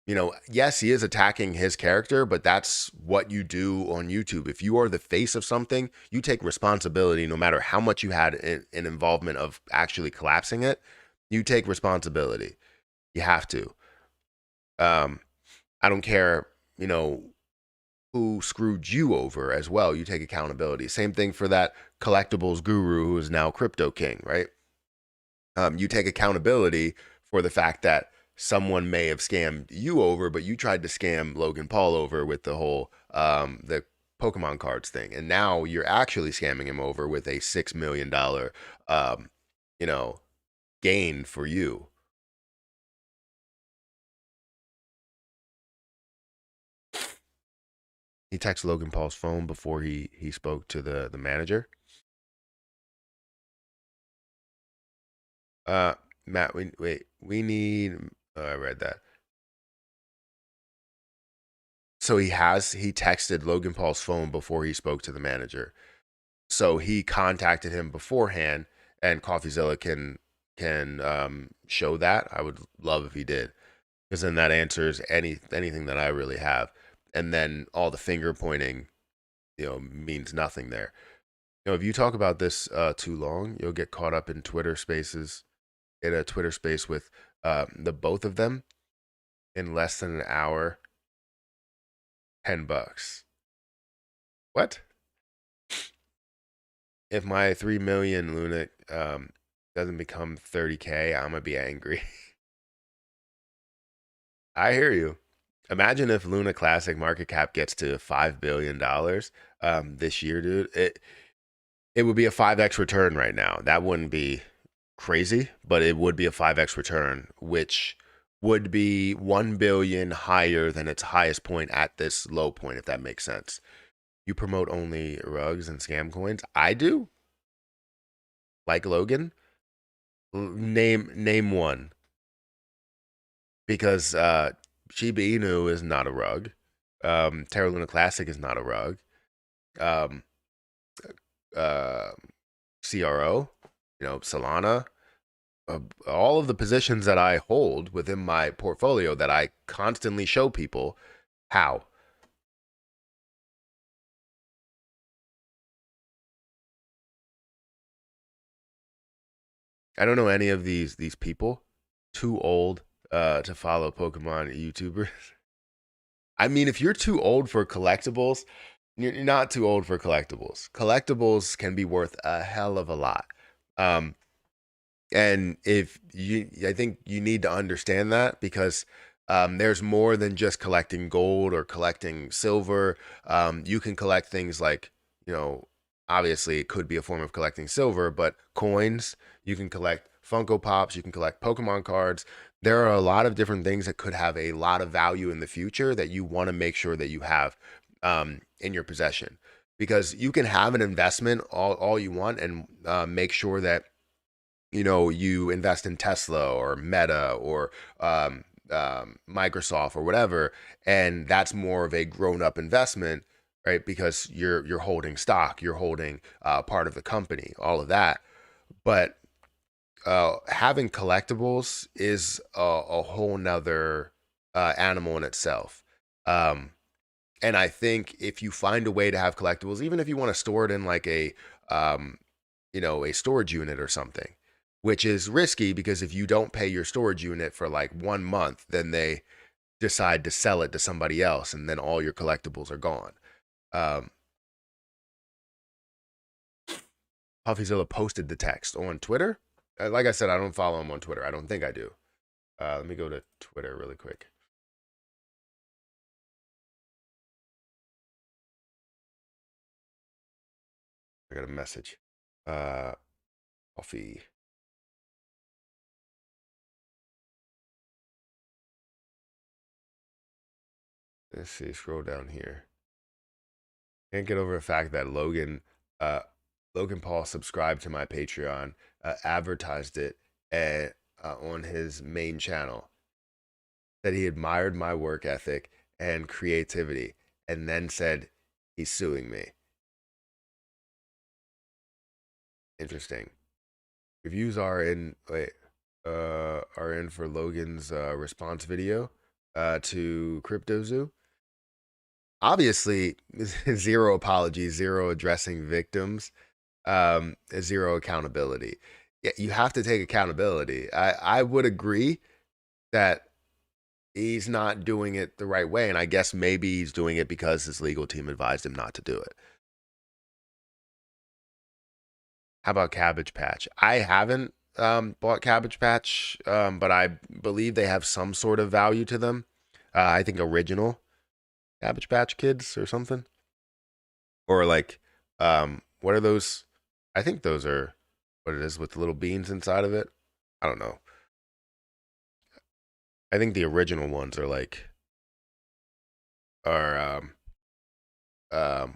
you know, yes, he is attacking his character, but that's what you do on YouTube. If you are the face of something, you take responsibility no matter how much you had an involvement of actually collapsing it. You take responsibility. You have to. I don't care, you know, who screwed you over as well. You take accountability. Same thing for that collectibles guru who is now Crypto King, right? You take accountability for the fact that someone may have scammed you over, but you tried to scam Logan Paul over with the whole the Pokemon cards thing, and now you're actually scamming him over with a $6 million you know, gain for you. He texted Logan Paul's phone before he spoke to the manager. Matt, we need. I read that. So he texted Logan Paul's phone before he spoke to the manager. So he contacted him beforehand, and CoffeeZilla can show that. I would love if he did, because then that answers anything that I really have. And then all the finger pointing, you know, means nothing there. You know, if you talk about this too long, you'll get caught up in Twitter Spaces, in a Twitter space with the both of them in less than an hour. $10. What? If my 3 million Luna doesn't become 30K, I'm gonna be angry. I hear you. Imagine if Luna Classic market cap gets to $5 billion this year, dude. It would be a 5x return right now. That wouldn't be crazy, but it would be a 5x return, which would be 1 billion higher than its highest point at this low point, if that makes sense. You promote only rugs and scam coins? I do. Like Logan? Name one. Because Shiba Inu is not a rug. Terra Luna Classic is not a rug. CRO, you know, Solana, all of the positions that I hold within my portfolio that I constantly show people. How? I don't know any of these people. Too old to follow Pokemon YouTubers. I mean, if you're too old for collectibles, you're not too old for collectibles. Collectibles can be worth a hell of a lot. And I think you need to understand that, because there's more than just collecting gold or collecting silver. You can collect things like, you know, obviously it could be a form of collecting silver, but coins, you can collect Funko Pops, you can collect Pokemon cards. There are a lot of different things that could have a lot of value in the future that you want to make sure that you have in your possession, because you can have an investment all you want and make sure that, you know, you invest in Tesla or Meta or Microsoft or whatever, and that's more of a grown-up investment, right? Because you're holding stock, you're holding part of the company, all of that. But having collectibles is a whole nother animal in itself. And I think if you find a way to have collectibles, even if you want to store it in like a, a storage unit or something, which is risky because if you don't pay your storage unit for like 1 month, then they decide to sell it to somebody else and then all your collectibles are gone. CoffeeZilla posted the text on Twitter. Like I said, I don't follow him on Twitter. I don't think I do. Let me go to Twitter really quick. I got a message. Coffee. Let's see, scroll down here. Can't get over the fact that Logan Paul subscribed to my Patreon, advertised it on his main channel, that he admired my work ethic and creativity, and then said he's suing me. Interesting. Reviews are in for Logan's response video to CryptoZoo. Obviously, zero apologies, zero addressing victims, zero accountability. Yeah, you have to take accountability. I would agree that he's not doing it the right way, and I guess maybe he's doing it because his legal team advised him not to do it. How about Cabbage Patch? I haven't bought Cabbage Patch, but I believe they have some sort of value to them. I think original Cabbage Patch Kids or something. Or like, what are those? I think those are what it is with the little beans inside of it. I don't know. I think the original ones are like,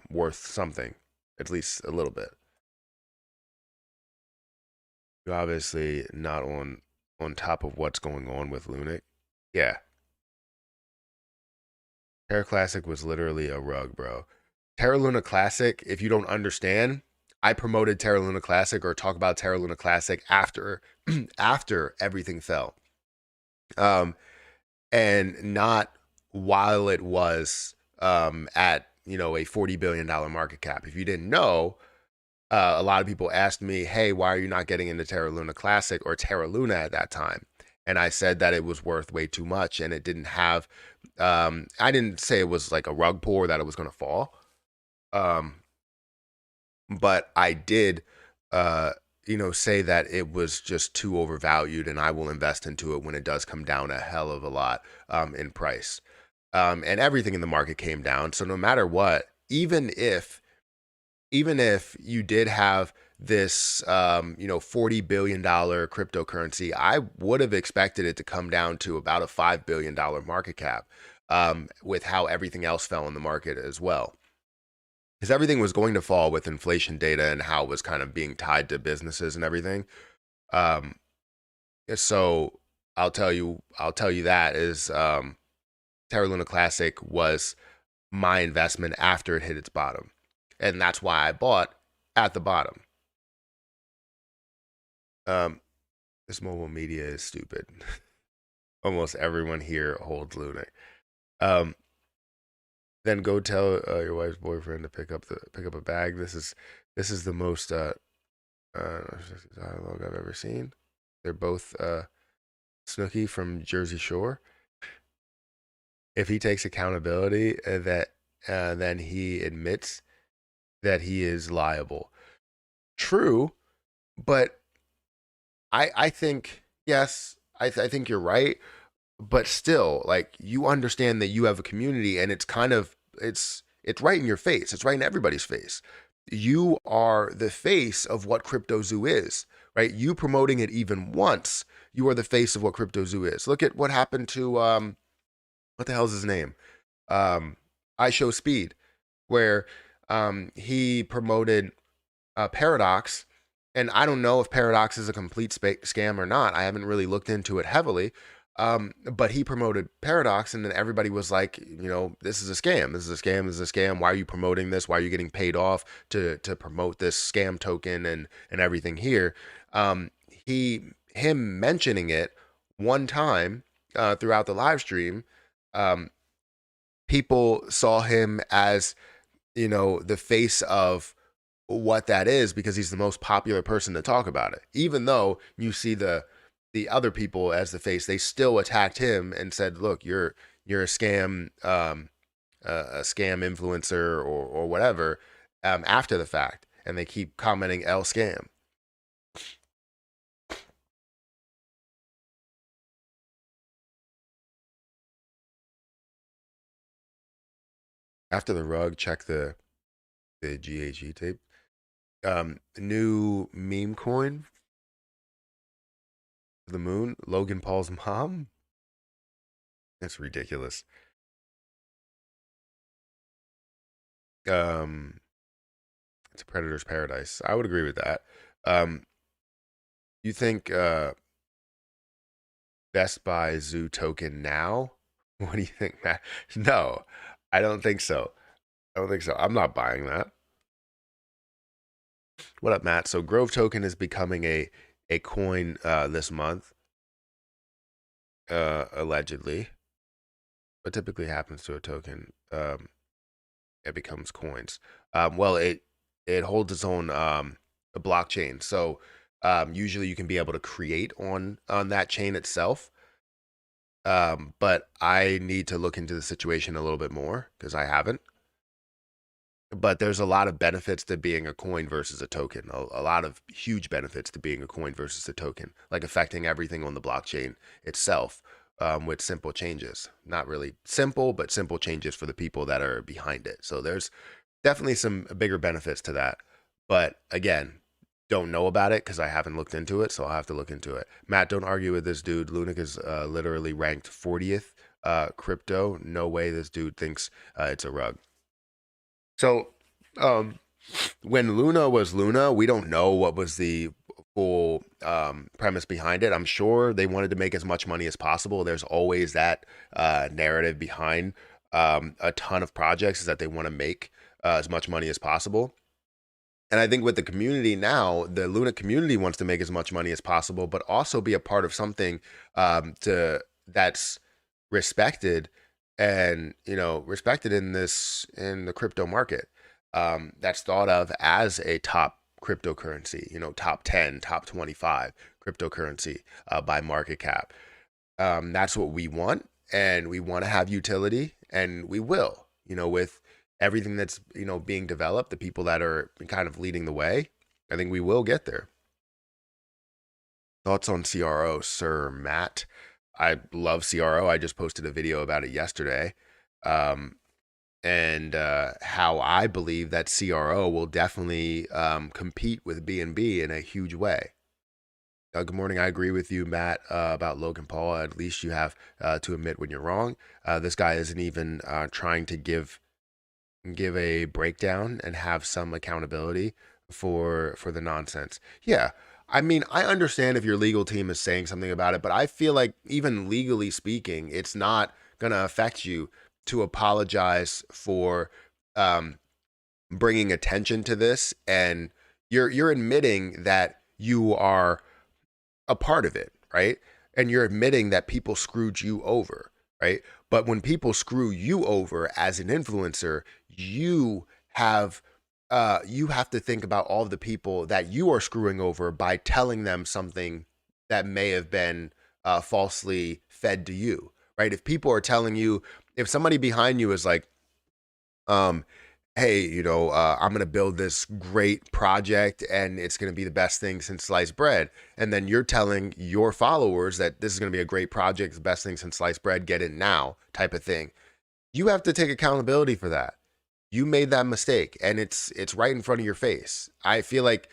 worth something, at least a little bit. You're obviously not on top of what's going on with Lunic. Yeah. Terra Classic was literally a rug, bro. Terra Luna Classic, if you don't understand, I promoted Terra Luna Classic or talk about Terra Luna Classic after after everything fell. And not while it was at, a $40 billion market cap. If you didn't know, a lot of people asked me, hey, why are you not getting into Terra Luna Classic or Terra Luna at that time? And I said that it was worth way too much and it didn't have, I didn't say it was like a rug pull or that it was going to fall. But I did, say that it was just too overvalued and I will invest into it when it does come down a hell of a lot in price. And everything in the market came down. So no matter what, even if you did have this, $40 billion cryptocurrency, I would have expected it to come down to about a $5 billion market cap with how everything else fell in the market as well. Because everything was going to fall with inflation data and how it was kind of being tied to businesses and everything. So I'll tell you that is Terra Luna Classic was my investment after it hit its bottom. And that's why I bought at the bottom. This mobile media is stupid. Almost everyone here holds Luna. Then go tell your wife's boyfriend to pick up a bag. This is the most dialogue I've ever seen. They're both Snooki from Jersey Shore. If he takes accountability, then he admits that he is liable. True, but I think, yes, I think you're right. But still, like, you understand that you have a community and it's kind of, it's right in your face. It's right in everybody's face. You are the face of what CryptoZoo is, right? You promoting it even once, you are the face of what CryptoZoo is. Look at what happened to, what the hell's his name? I Show Speed, where he promoted Paradox. And I don't know if Paradox is a complete scam or not. I haven't really looked into it heavily. But he promoted Paradox, and then everybody was like, this is a scam. This is a scam. This is a scam. Why are you promoting this? Why are you getting paid off to promote this scam token and everything here? Him mentioning it one time throughout the live stream people saw him as, you know, the face of what that is because he's the most popular person to talk about it. Even though you see the other people as the face, they still attacked him and said, "Look, you're a scam, a scam influencer or whatever." After the fact, and they keep commenting "L scam." After the rug, check the GHG tape. New meme coin. The moon. Logan Paul's mom. That's ridiculous. It's a predator's paradise. I would agree with that. You think Best Buy Zoo token now? What do you think, Matt? No, I don't think so. I'm not buying that. What up, Matt? So Grove token is becoming a coin this month, allegedly. What typically happens to a token? It becomes coins. Well, it holds its own blockchain. So usually you can be able to create on that chain itself. But I need to look into the situation a little bit more because I haven't. But there's a lot of benefits to being a coin versus a token. A lot of huge benefits to being a coin versus a token, like affecting everything on the blockchain itself with simple changes. Not really simple, but simple changes for the people that are behind it. So there's definitely some bigger benefits to that. But again, don't know about it because I haven't looked into it, so I'll have to look into it. Matt, don't argue with this dude. Lunac is literally ranked 40th crypto. No way this dude thinks it's a rug. So when Luna was Luna, we don't know what was the full premise behind it. I'm sure they wanted to make as much money as possible. There's always that narrative behind a ton of projects is that they want to make as much money as possible. And I think with the community now, the Luna community wants to make as much money as possible, but also be a part of something that's respected and, you know, respected in the crypto market. That's thought of as a top cryptocurrency, you know, top 10, top 25 cryptocurrency by market cap. That's what we want, and we want to have utility, and we will, you know, with everything that's, you know, being developed, the people that are kind of leading the way, I think we will get there. Thoughts on CRO, Sir Matt? I love CRO. I just posted a video about it yesterday. And how I believe that CRO will definitely compete with BNB in a huge way. Good morning. I agree with you, Matt, about Logan Paul. At least you have to admit when you're wrong. This guy isn't even trying to give a breakdown and have some accountability for the nonsense. Yeah, I mean, I understand if your legal team is saying something about it, but I feel like even legally speaking, it's not going to affect you to apologize for bringing attention to this, and you're admitting that you are a part of it, right? And you're admitting that people screwed you over, right? But when people screw you over as an influencer, you have to think about all of the people that you are screwing over by telling them something that may have been falsely fed to you, right? If people are telling you, if somebody behind you is like, hey, you know, I'm going to build this great project and it's going to be the best thing since sliced bread. And then you're telling your followers that this is going to be a great project, the best thing since sliced bread, get it now type of thing. You have to take accountability for that. You made that mistake and it's right in front of your face. I feel like,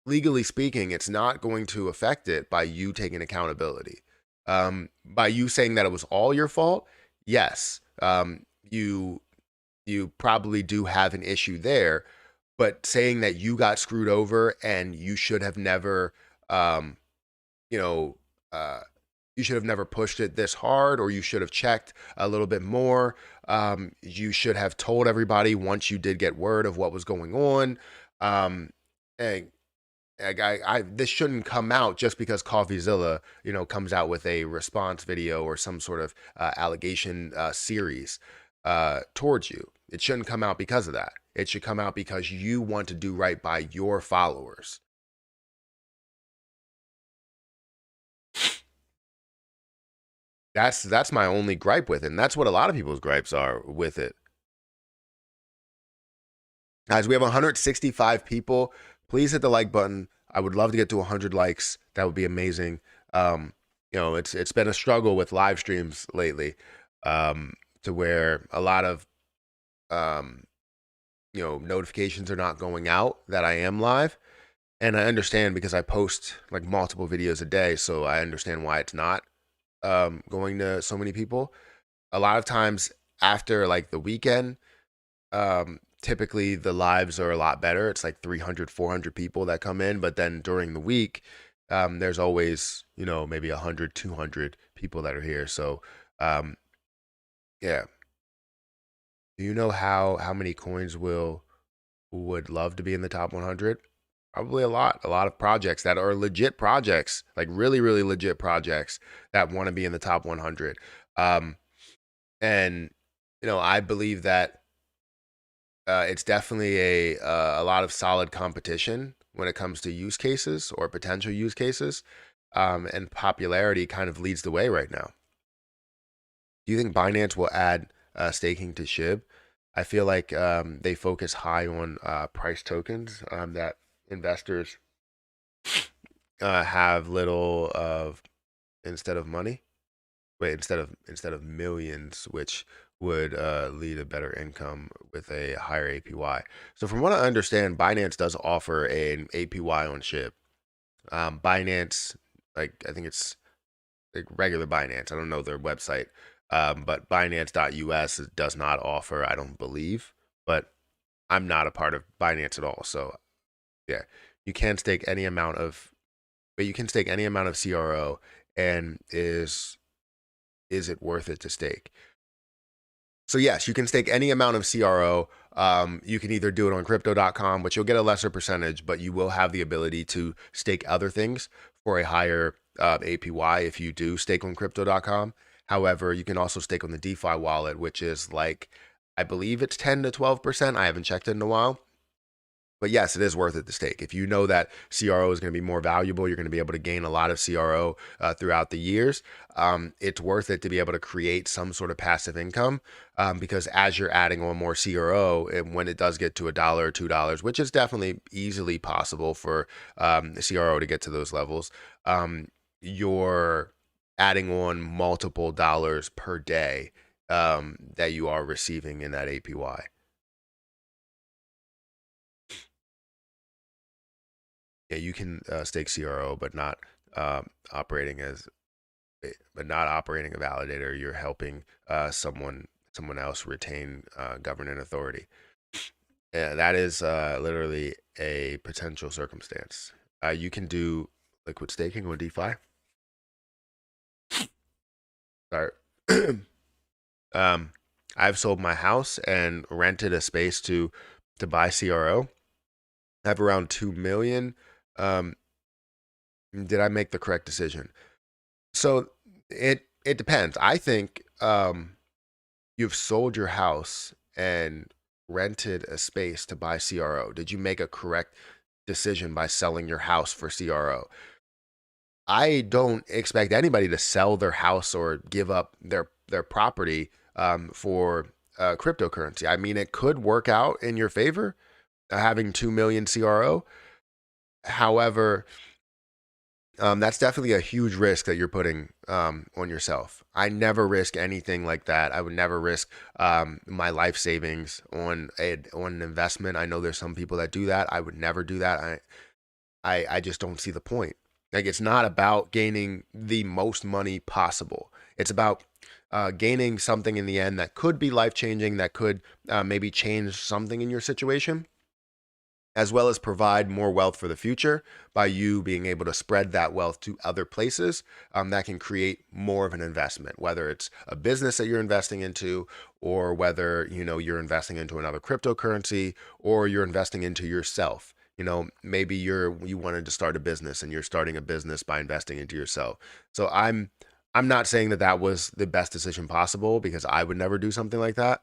legally speaking, it's not going to affect it by you taking accountability. By you saying that it was all your fault, yes, you probably do have an issue there, but saying that you got screwed over and you should have never, you should have never pushed it this hard, or you should have checked a little bit more. You should have told everybody once you did get word of what was going on. And This shouldn't come out just because CoffeeZilla, comes out with a response video or some sort of allegation series towards you. It shouldn't come out because of that. It should come out because you want to do right by your followers. That's my only gripe with it, and that's what a lot of people's gripes are with it. Guys, we have 165 people. Please hit the like button. I would love to get to 100 likes. That would be amazing. It's been a struggle with live streams lately, to where a lot of notifications are not going out that I am live. And I understand because I post like multiple videos a day, so I understand why it's not going to so many people. A lot of times after like the weekend, typically the lives are a lot better. It's like 300, 400 people that come in, but then during the week, there's always, maybe 100, 200 people that are here. So, yeah. Do you know how many coins would love to be in the top 100? Probably a lot of projects that are legit projects, like really, really legit projects that want to be in the top 100. And, I believe that it's definitely a lot of solid competition when it comes to use cases or potential use cases. And popularity kind of leads the way right now. Do you think Binance will add staking to SHIB? I feel like they focus high on price tokens that investors have little of instead of money. Wait, instead of millions, which would lead to better income with a higher APY. So from what I understand, Binance does offer an APY on SHIB. Binance, like I think it's like regular Binance. I don't know their website, but Binance.us does not offer, I don't believe, but I'm not a part of Binance at all. So yeah, you can stake any amount of, CRO, and is it worth it to stake? So yes, you can stake any amount of CRO. You can either do it on crypto.com, which you'll get a lesser percentage, but you will have the ability to stake other things for a higher APY if you do stake on crypto.com. However, you can also stake on the DeFi wallet, which is like, I believe it's 10 to 12%. I haven't checked it in a while. But yes, it is worth it to stake. If you know that CRO is going to be more valuable, you're going to be able to gain a lot of CRO throughout the years. It's worth it to be able to create some sort of passive income because as you're adding on more CRO, and when it does get to $1 or $2, which is definitely easily possible for CRO to get to those levels, you're adding on multiple dollars per day that you are receiving in that APY. Yeah, you can stake CRO, but not operating a validator. You're helping someone else retain governance authority. Yeah, that is literally a potential circumstance. You can do liquid staking on DeFi. Sorry. I've sold my house and rented a space to buy CRO. I have around 2 million. Did I make the correct decision? So it depends. I think you've sold your house and rented a space to buy CRO. Did you make a correct decision by selling your house for CRO? I don't expect anybody to sell their house or give up their property for cryptocurrency. I mean, it could work out in your favor having 2 million CRO. However, that's definitely a huge risk that you're putting on yourself. I never risk anything like that. I would never risk my life savings on an investment. I know there's some people that do that. I would never do that. I just don't see the point. Like, it's not about gaining the most money possible. It's about gaining something in the end that could be life-changing, that could maybe change something in your situation, as well as provide more wealth for the future by you being able to spread that wealth to other places that can create more of an investment, whether it's a business that you're investing into, or whether, you're investing into another cryptocurrency, or you're investing into yourself. You know, maybe you wanted to start a business and you're starting a business by investing into yourself. So I'm not saying that that was the best decision possible because I would never do something like that.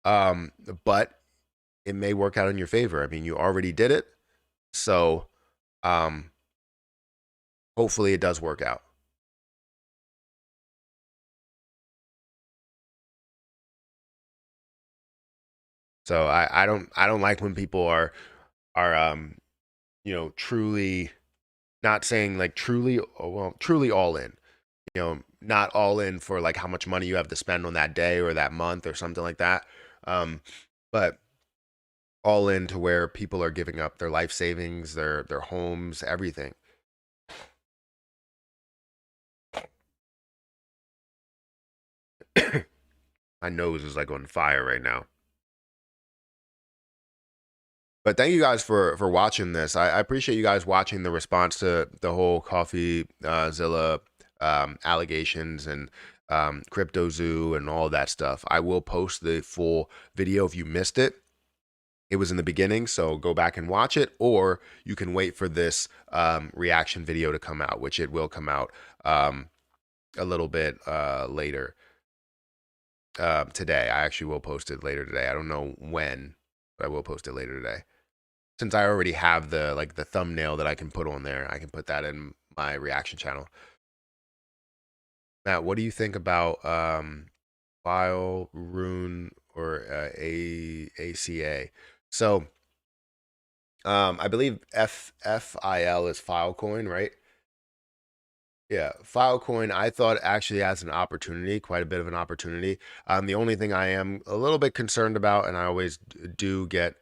But it may work out in your favor. I mean, you already did it. So um, hopefully it does work out. So I don't like when people are you know, truly not saying like truly, well, truly all in. You know, not all in for like how much money you have to spend on that day or that month or something like that. But all in to where people are giving up their life savings, their homes, everything. My nose is like on fire right now. But thank you guys for watching this. I appreciate you guys watching the response to the whole CoffeeZilla allegations and CryptoZoo and all that stuff. I will post the full video if you missed it. It was in the beginning, so go back and watch it, or you can wait for this reaction video to come out, which it will come out a little bit later today. I actually will post it later today. I don't know when, but I will post it later today. Since I already have the thumbnail that I can put on there, I can put that in my reaction channel. Matt, what do you think about File, Rune, or ACA? So I believe FIL is Filecoin, right? Yeah, Filecoin, I thought actually has an opportunity, quite a bit of an opportunity. The only thing I am a little bit concerned about, and I always do get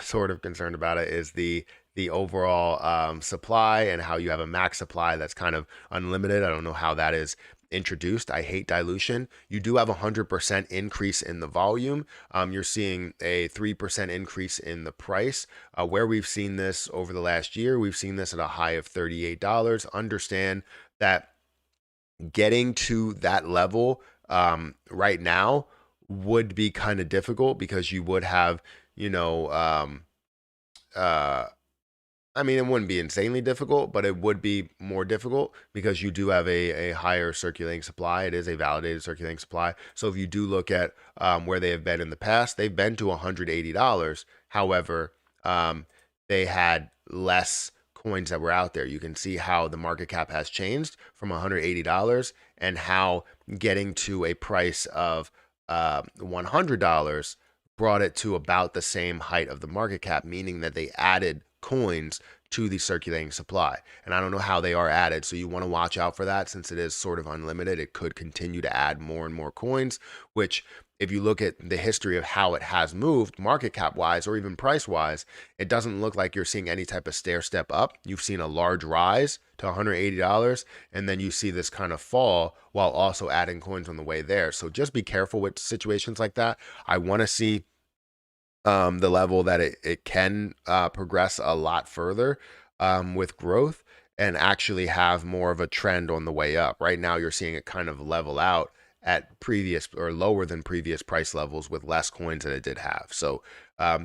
sort of concerned about it, is the overall supply and how you have a max supply that's kind of unlimited. I don't know how that is introduced. I hate dilution. You do have 100% increase in the volume. You're seeing a 3% increase in the price. Where we've seen this over the last year, we've seen this at a high of $38. Understand that getting to that level right now would be kind of difficult because you would have, you know, I mean, it wouldn't be insanely difficult, but it would be more difficult because you do have a higher circulating supply. It is a validated circulating supply. So if you do look at where they have been in the past, they've been to $180. However, they had less coins that were out there. You can see how the market cap has changed from $180 and how getting to a price of $100 brought it to about the same height of the market cap, meaning that they added coins to the circulating supply. And I don't know how they are added, so you want to watch out for that since it is sort of unlimited. It could continue to add more and more coins, which if you look at the history of how it has moved market cap wise or even price wise, it doesn't look like you're seeing any type of stair step up. You've seen a large rise to $180 and then you see this kind of fall while also adding coins on the way there. So just be careful with situations like that. I want to see the level that it can progress a lot further with growth and actually have more of a trend on the way up. Right now, you're seeing it kind of level out at previous or lower than previous price levels with less coins than it did have. So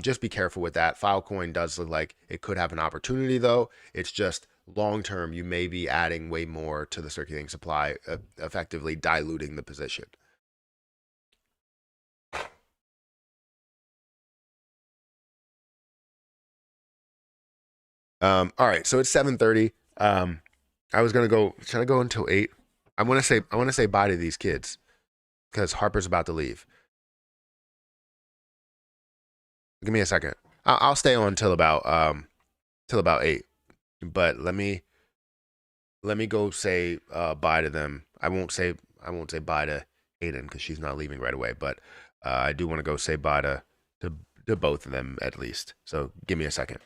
just be careful with that. Filecoin does look like it could have an opportunity, though. It's just long term, you may be adding way more to the circulating supply, effectively diluting the position. All right, so it's 7:30. I was gonna go. Should I go until 8? I want to say bye to these kids because Harper's about to leave. Give me a second. I'll stay on till about 8. But let me go say bye to them. I won't say bye to Aiden because she's not leaving right away. But I do want to go say bye to both of them at least. So give me a second.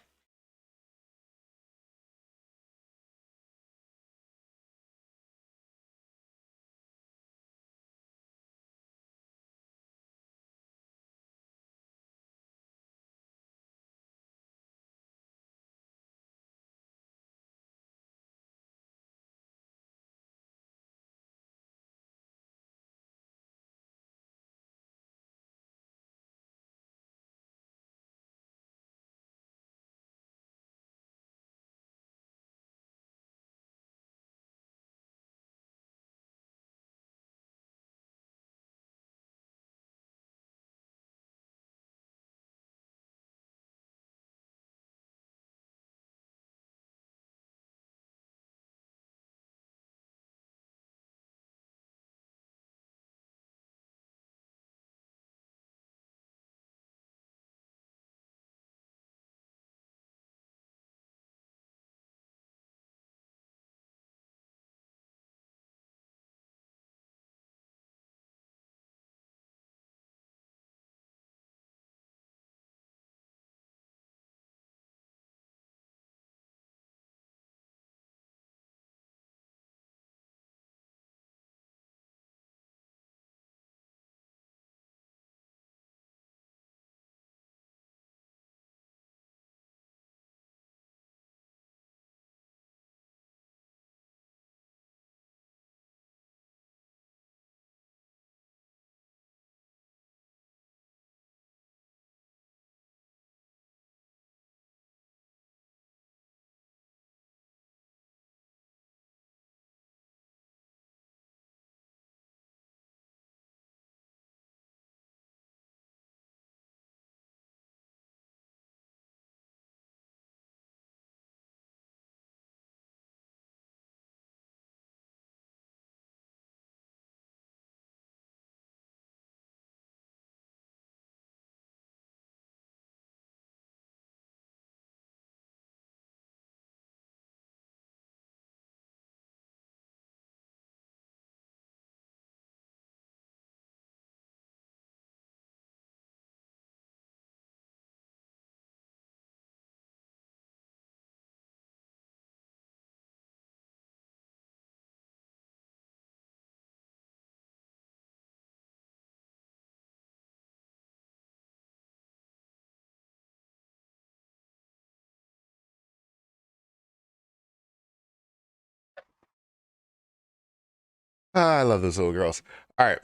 I love those little girls. All right.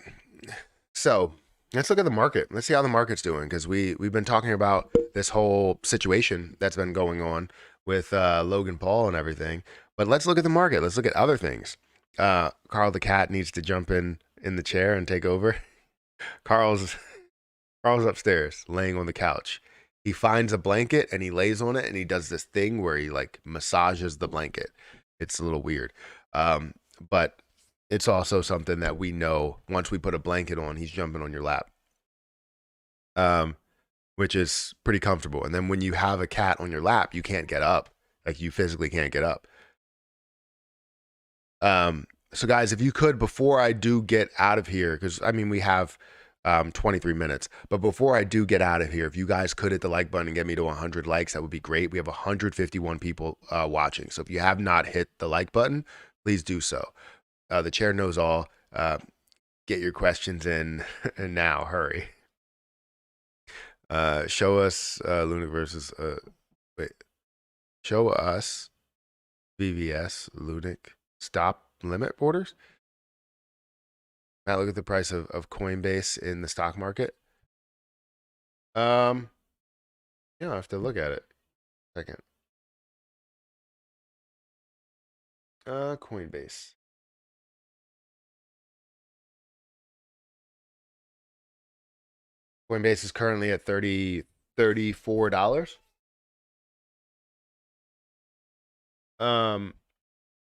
So let's look at the market. Let's see how the market's doing, because we've been talking about this whole situation that's been going on with Logan Paul and everything. But let's look at the market. Let's look at other things. Carl the cat needs to jump in the chair and take over. Carl's upstairs laying on the couch. He finds a blanket and he lays on it, and he does this thing where he like massages the blanket. It's a little weird. But it's also something that we know once we put a blanket on, he's jumping on your lap, which is pretty comfortable. And then when you have a cat on your lap, you can't get up. Like, you physically can't get up. So guys, if you could, before I do get out of here, because I mean, we have 23 minutes, but before I do get out of here, if you guys could hit the like button and get me to 100 likes, that would be great. We have 151 people watching. So if you have not hit the like button, please do so. The chair knows all. Get your questions in now. Hurry. Show us Luna versus show us VVS Lunic stop limit orders. Now look at the price of Coinbase in the stock market. Yeah, I have to look at it. Second. Coinbase. Coinbase is currently at $34.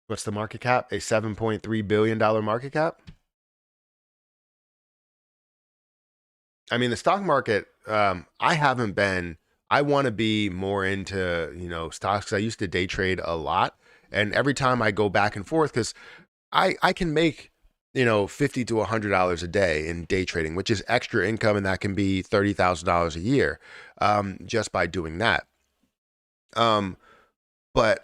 What's the market cap? A $7.3 billion market cap. I mean, the stock market, I want to be more into, stocks. I used to day trade a lot. And every time I go back and forth, because I can make, $50 to $100 a day in day trading, which is extra income. And that can be $30,000 a year just by doing that. But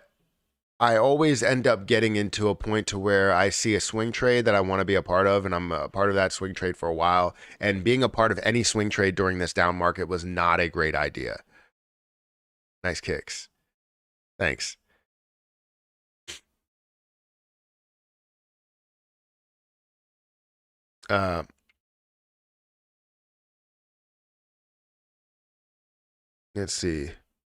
I always end up getting into a point to where I see a swing trade that I want to be a part of, and I'm a part of that swing trade for a while. And being a part of any swing trade during this down market was not a great idea. Nice kicks. Thanks. Let's see.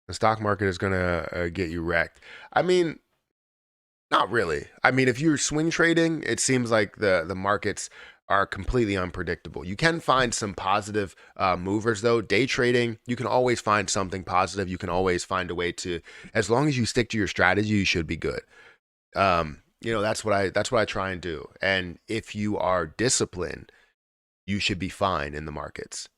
The stock market is going to get you wrecked. I mean, not really. I mean, if you're swing trading, it seems like the markets are completely unpredictable. You can find some positive movers, though. Day trading, you can always find something positive. You can always find a way to, as long as you stick to your strategy, you should be good. That's what I try and do. And if you are disciplined, you should be fine in the markets.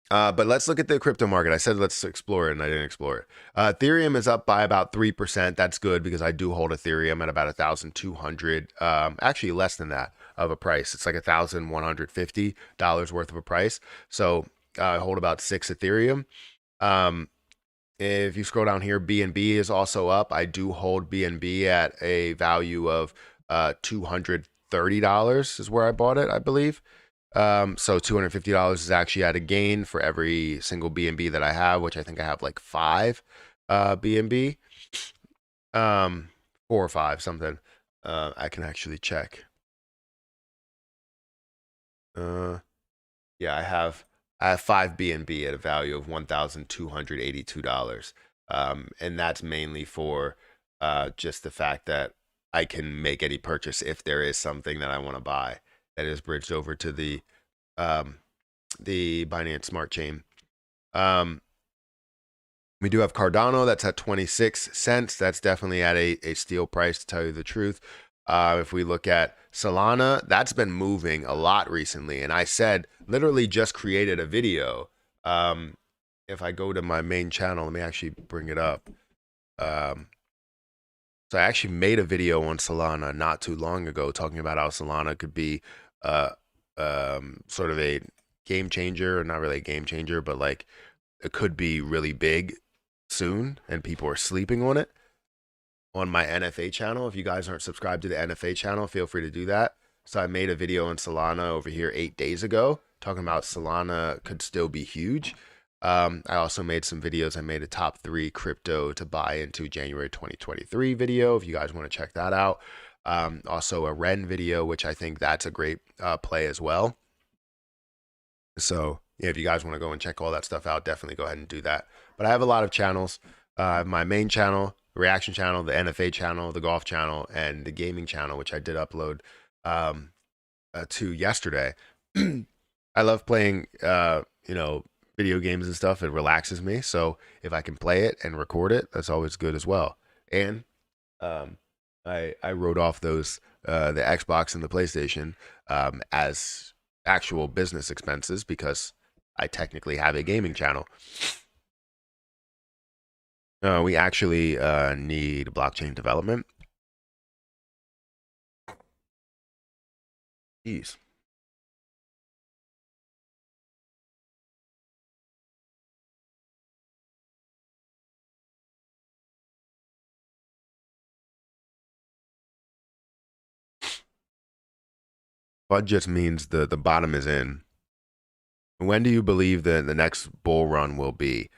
But let's look at the crypto market. I said let's explore it, and I didn't explore it. Ethereum is up by about 3%. That's good because I do hold Ethereum at about 1,200, actually less than that of a price. It's like $1,150 worth of a price. So I hold about 6 Ethereum. If you scroll down here, BNB is also up. I do hold BNB at a value of $230 is where I bought it, I believe. So $250 is actually at a gain for every single BNB that I have, which I think I have like 5 BNB, 4 or 5 something. I can actually check. Yeah, I have 5 BNB at a value of $1,282, and that's mainly for just the fact that I can make any purchase if there is something that I want to buy that is bridged over to the Binance Smart Chain. We do have Cardano that's at 26 cents. That's definitely at a steal price, to tell you the truth. If we look at Solana, that's been moving a lot recently. And I said, literally just created a video. If I go to my main channel, let me actually bring it up. So I actually made a video on Solana not too long ago, talking about how Solana could be sort of a game changer, or not really a game changer, but like it could be really big soon, and people are sleeping on it. On my NFA channel, if you guys aren't subscribed to the NFA channel, feel free to do that. So I made a video on Solana over here 8 days ago, talking about Solana could still be huge. I also made some videos. I made a top 3 crypto to buy into January 2023 video, if you guys want to check that out. Also a Ren video, which I think that's a great play as well. So yeah, if you guys want to go and check all that stuff out, definitely go ahead and do that. But I have a lot of channels. I have my main channel, the reaction channel, the NFA channel, the golf channel, and the gaming channel, which I did upload to yesterday. I love playing, video games and stuff. It relaxes me. So if I can play it and record it, that's always good as well. And I wrote off those the Xbox and the PlayStation as actual business expenses because I technically have a gaming channel. We actually need blockchain development. Jeez. FUD just means the bottom is in. When do you believe the next bull run will be?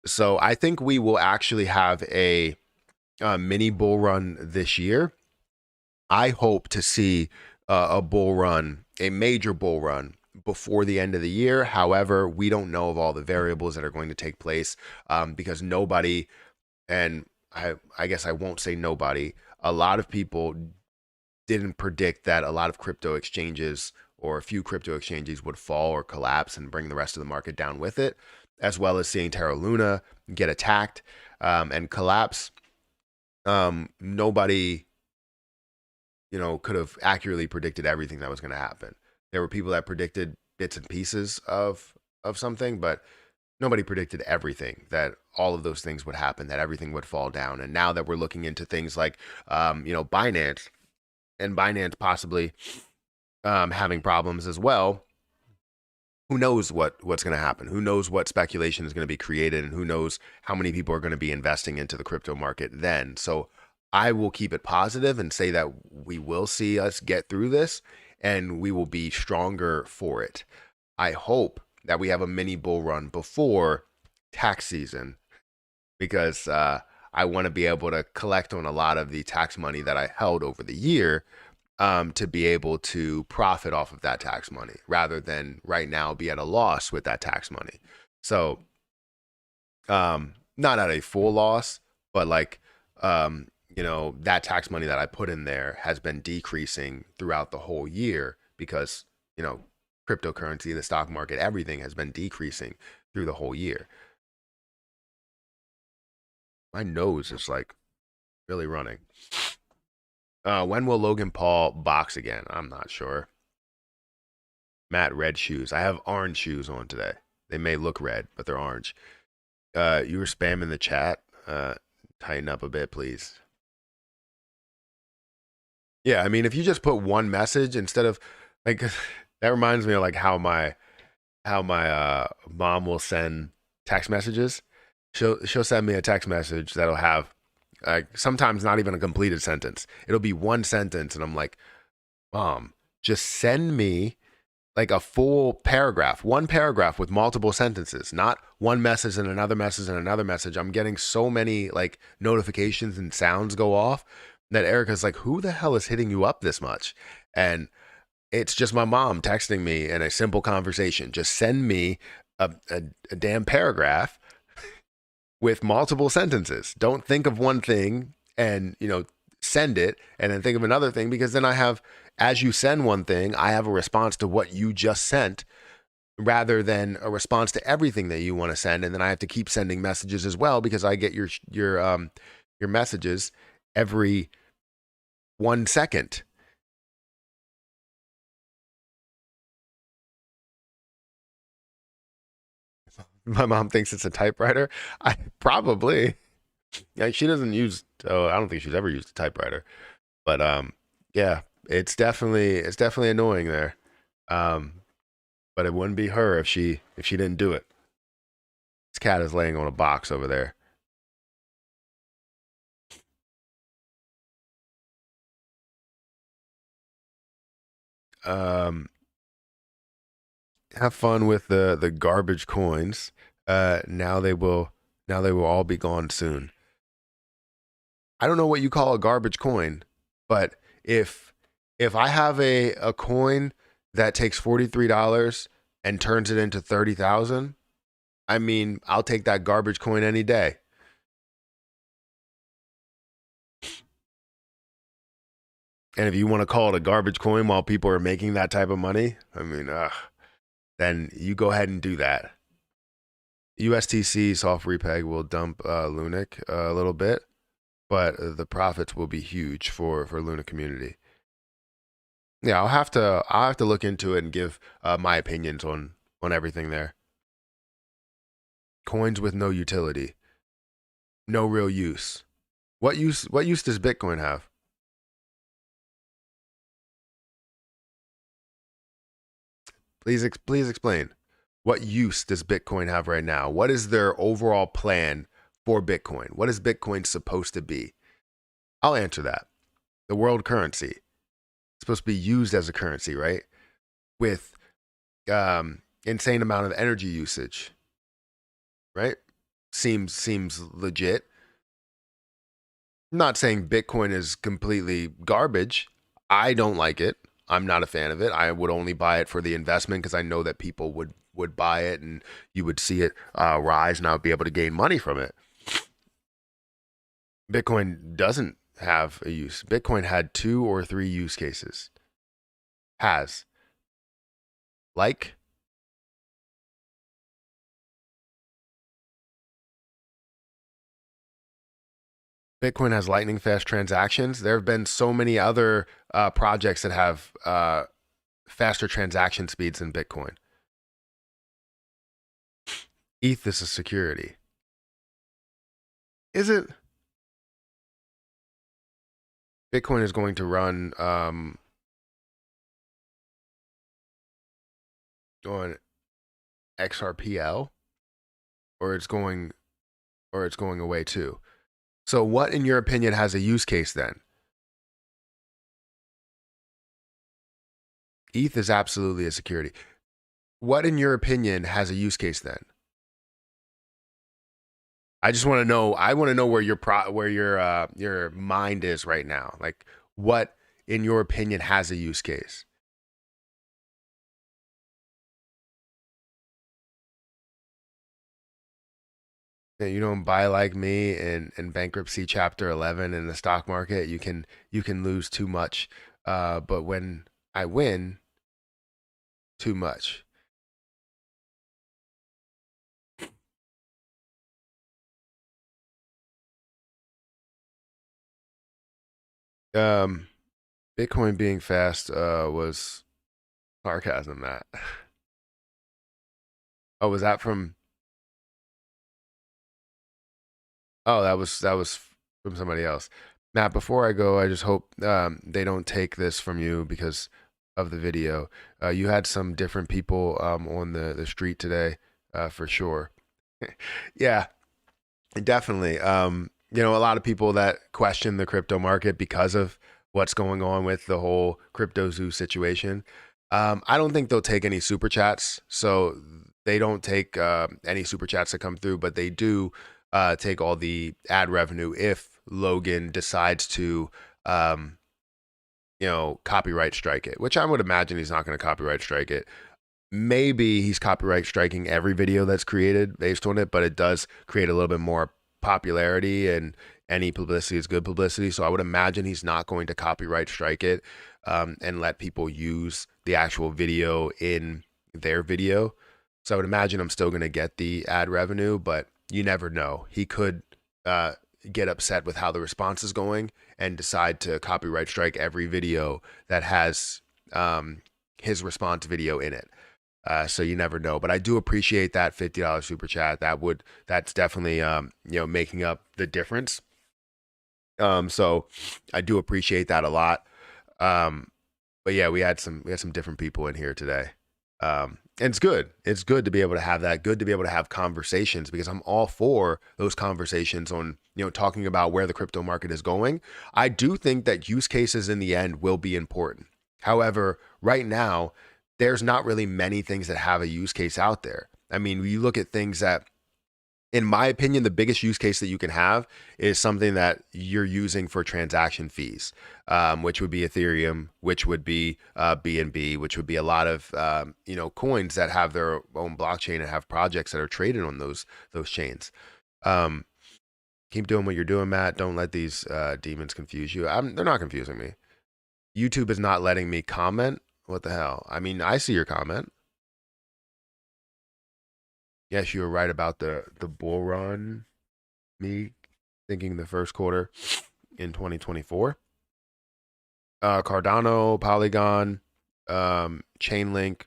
So I think we will actually have a mini bull run this year. I hope to see a bull run, a major bull run before the end of the year. However, we don't know of all the variables that are going to take place because nobody, and I guess I won't say nobody, a lot of people didn't predict that a lot of crypto exchanges or a few crypto exchanges would fall or collapse and bring the rest of the market down with it, as well as seeing Terra Luna get attacked and collapse. Nobody, could have accurately predicted everything that was going to happen. There were people that predicted bits and pieces of something, but nobody predicted everything, that all of those things would happen, that everything would fall down. And now that we're looking into things like, Binance, and Binance possibly having problems as well, who knows what's going to happen? Who knows what speculation is going to be created, and who knows how many people are going to be investing into the crypto market then. So I will keep it positive and say that we will see us get through this and we will be stronger for it. I hope that we have a mini bull run before tax season because I want to be able to collect on a lot of the tax money that I held over the year to be able to profit off of that tax money rather than right now be at a loss with that tax money. So not at a full loss, but like, that tax money that I put in there has been decreasing throughout the whole year because, cryptocurrency, the stock market, everything has been decreasing through the whole year. My nose is like really running. When will Logan Paul box again? I'm not sure. Matt, red shoes. I have orange shoes on today. They may look red, but they're orange. You were spamming the chat. Tighten up a bit, please. Yeah, I mean, if you just put one message instead of like, that reminds me of like how my mom will send text messages. She'll send me a text message that'll have sometimes not even a completed sentence. It'll be one sentence, and I'm like, Mom, just send me like a full paragraph, one paragraph with multiple sentences, not one message and another message and another message. I'm getting so many like notifications and sounds go off that Erica's like, who the hell is hitting you up this much? And it's just my mom texting me in a simple conversation. Just send me a damn paragraph with multiple sentences. Don't think of one thing and, send it and then think of another thing, because then I have, as you send one thing, I have a response to what you just sent rather than a response to everything that you want to send. And then I have to keep sending messages as well because I get your messages every 1 second. My mom thinks it's a typewriter. I probably. Yeah, she doesn't use. Oh, I don't think she's ever used a typewriter. But yeah, it's definitely annoying there. But it wouldn't be her if she didn't do it. This cat is laying on a box over there. Have fun with the garbage coins. Now they will all be gone soon. I don't know what you call a garbage coin, but if I have a coin that takes $43 and turns it into 30,000, I mean, I'll take that garbage coin any day. And if you want to call it a garbage coin while people are making that type of money, I mean, then you go ahead and do that. USTC soft repeg will dump Lunic a little bit, but the profits will be huge for Luna community. Yeah, I'll have to look into it and give my opinions on everything there. Coins with no utility, no real use. What use does Bitcoin have? Please explain. What use does Bitcoin have right now? What is their overall plan for Bitcoin? What is Bitcoin supposed to be? I'll answer that. The world currency. It's supposed to be used as a currency, right? With insane amount of energy usage, right? Seems legit. I'm not saying Bitcoin is completely garbage. I don't like it. I'm not a fan of it. I would only buy it for the investment because I know that people would buy it and you would see it rise and I would be able to gain money from it. Bitcoin doesn't have a use. Bitcoin had 2 or 3 use cases. Has. Like? Bitcoin has lightning fast transactions. There have been so many other projects that have faster transaction speeds than Bitcoin. ETH is a security. Is it? Bitcoin is going to run on XRPL, or it's going away too. So what, in your opinion, has a use case then? ETH is absolutely a security. What, in your opinion, has a use case then? I just want to know. I want to know where your mind is right now. Like, what, in your opinion, has a use case? You don't buy like me in bankruptcy chapter 11 in the stock market. You can lose too much, but when I win, too much. Bitcoin being fast was sarcasm, Matt. Oh, was that from? Oh, that was from somebody else. Matt, before I go, I just hope they don't take this from you because of the video. You had some different people on the street today, for sure. Yeah, definitely. You know, a lot of people that question the crypto market because of what's going on with the whole CryptoZoo situation. I don't think they'll take any super chats, so they don't take any super chats that come through, but they do take all the ad revenue if Logan decides to, copyright strike it, which I would imagine he's not going to copyright strike it. Maybe he's copyright striking every video that's created based on it, but it does create a little bit more popularity, and any publicity is good publicity. So I would imagine he's not going to copyright strike it and let people use the actual video in their video. So I would imagine I'm still going to get the ad revenue, but you never know. He could get upset with how the response is going and decide to copyright strike every video that has his response video in it. So you never know. But I do appreciate that $50 super chat. That's definitely making up the difference. So I do appreciate that a lot. But yeah, we had some different people in here today. And it's good. It's good to be able to have that. Good to be able to have conversations, because I'm all for those conversations on, talking about where the crypto market is going. I do think that use cases in the end will be important. However, right now, there's not really many things that have a use case out there. I mean, you look at things that in my opinion, the biggest use case that you can have is something that you're using for transaction fees, which would be Ethereum, which would be BNB, which would be a lot of coins that have their own blockchain and have projects that are traded on those chains. Keep doing what you're doing, Matt. Don't let these demons confuse you. They're not confusing me. YouTube is not letting me comment. What the hell? I mean, I see your comment. Yes, you were right about the bull run. Me thinking the first quarter in 2024. Cardano, Polygon, Chainlink,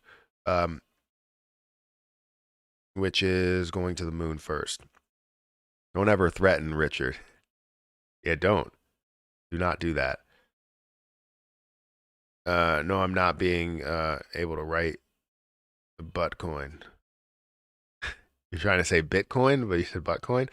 which is going to the moon first. Don't ever threaten Richard. Yeah, don't. Do not do that. No, I'm not being able to write Buttcoin. You're trying to say Bitcoin, but you said Buttcoin.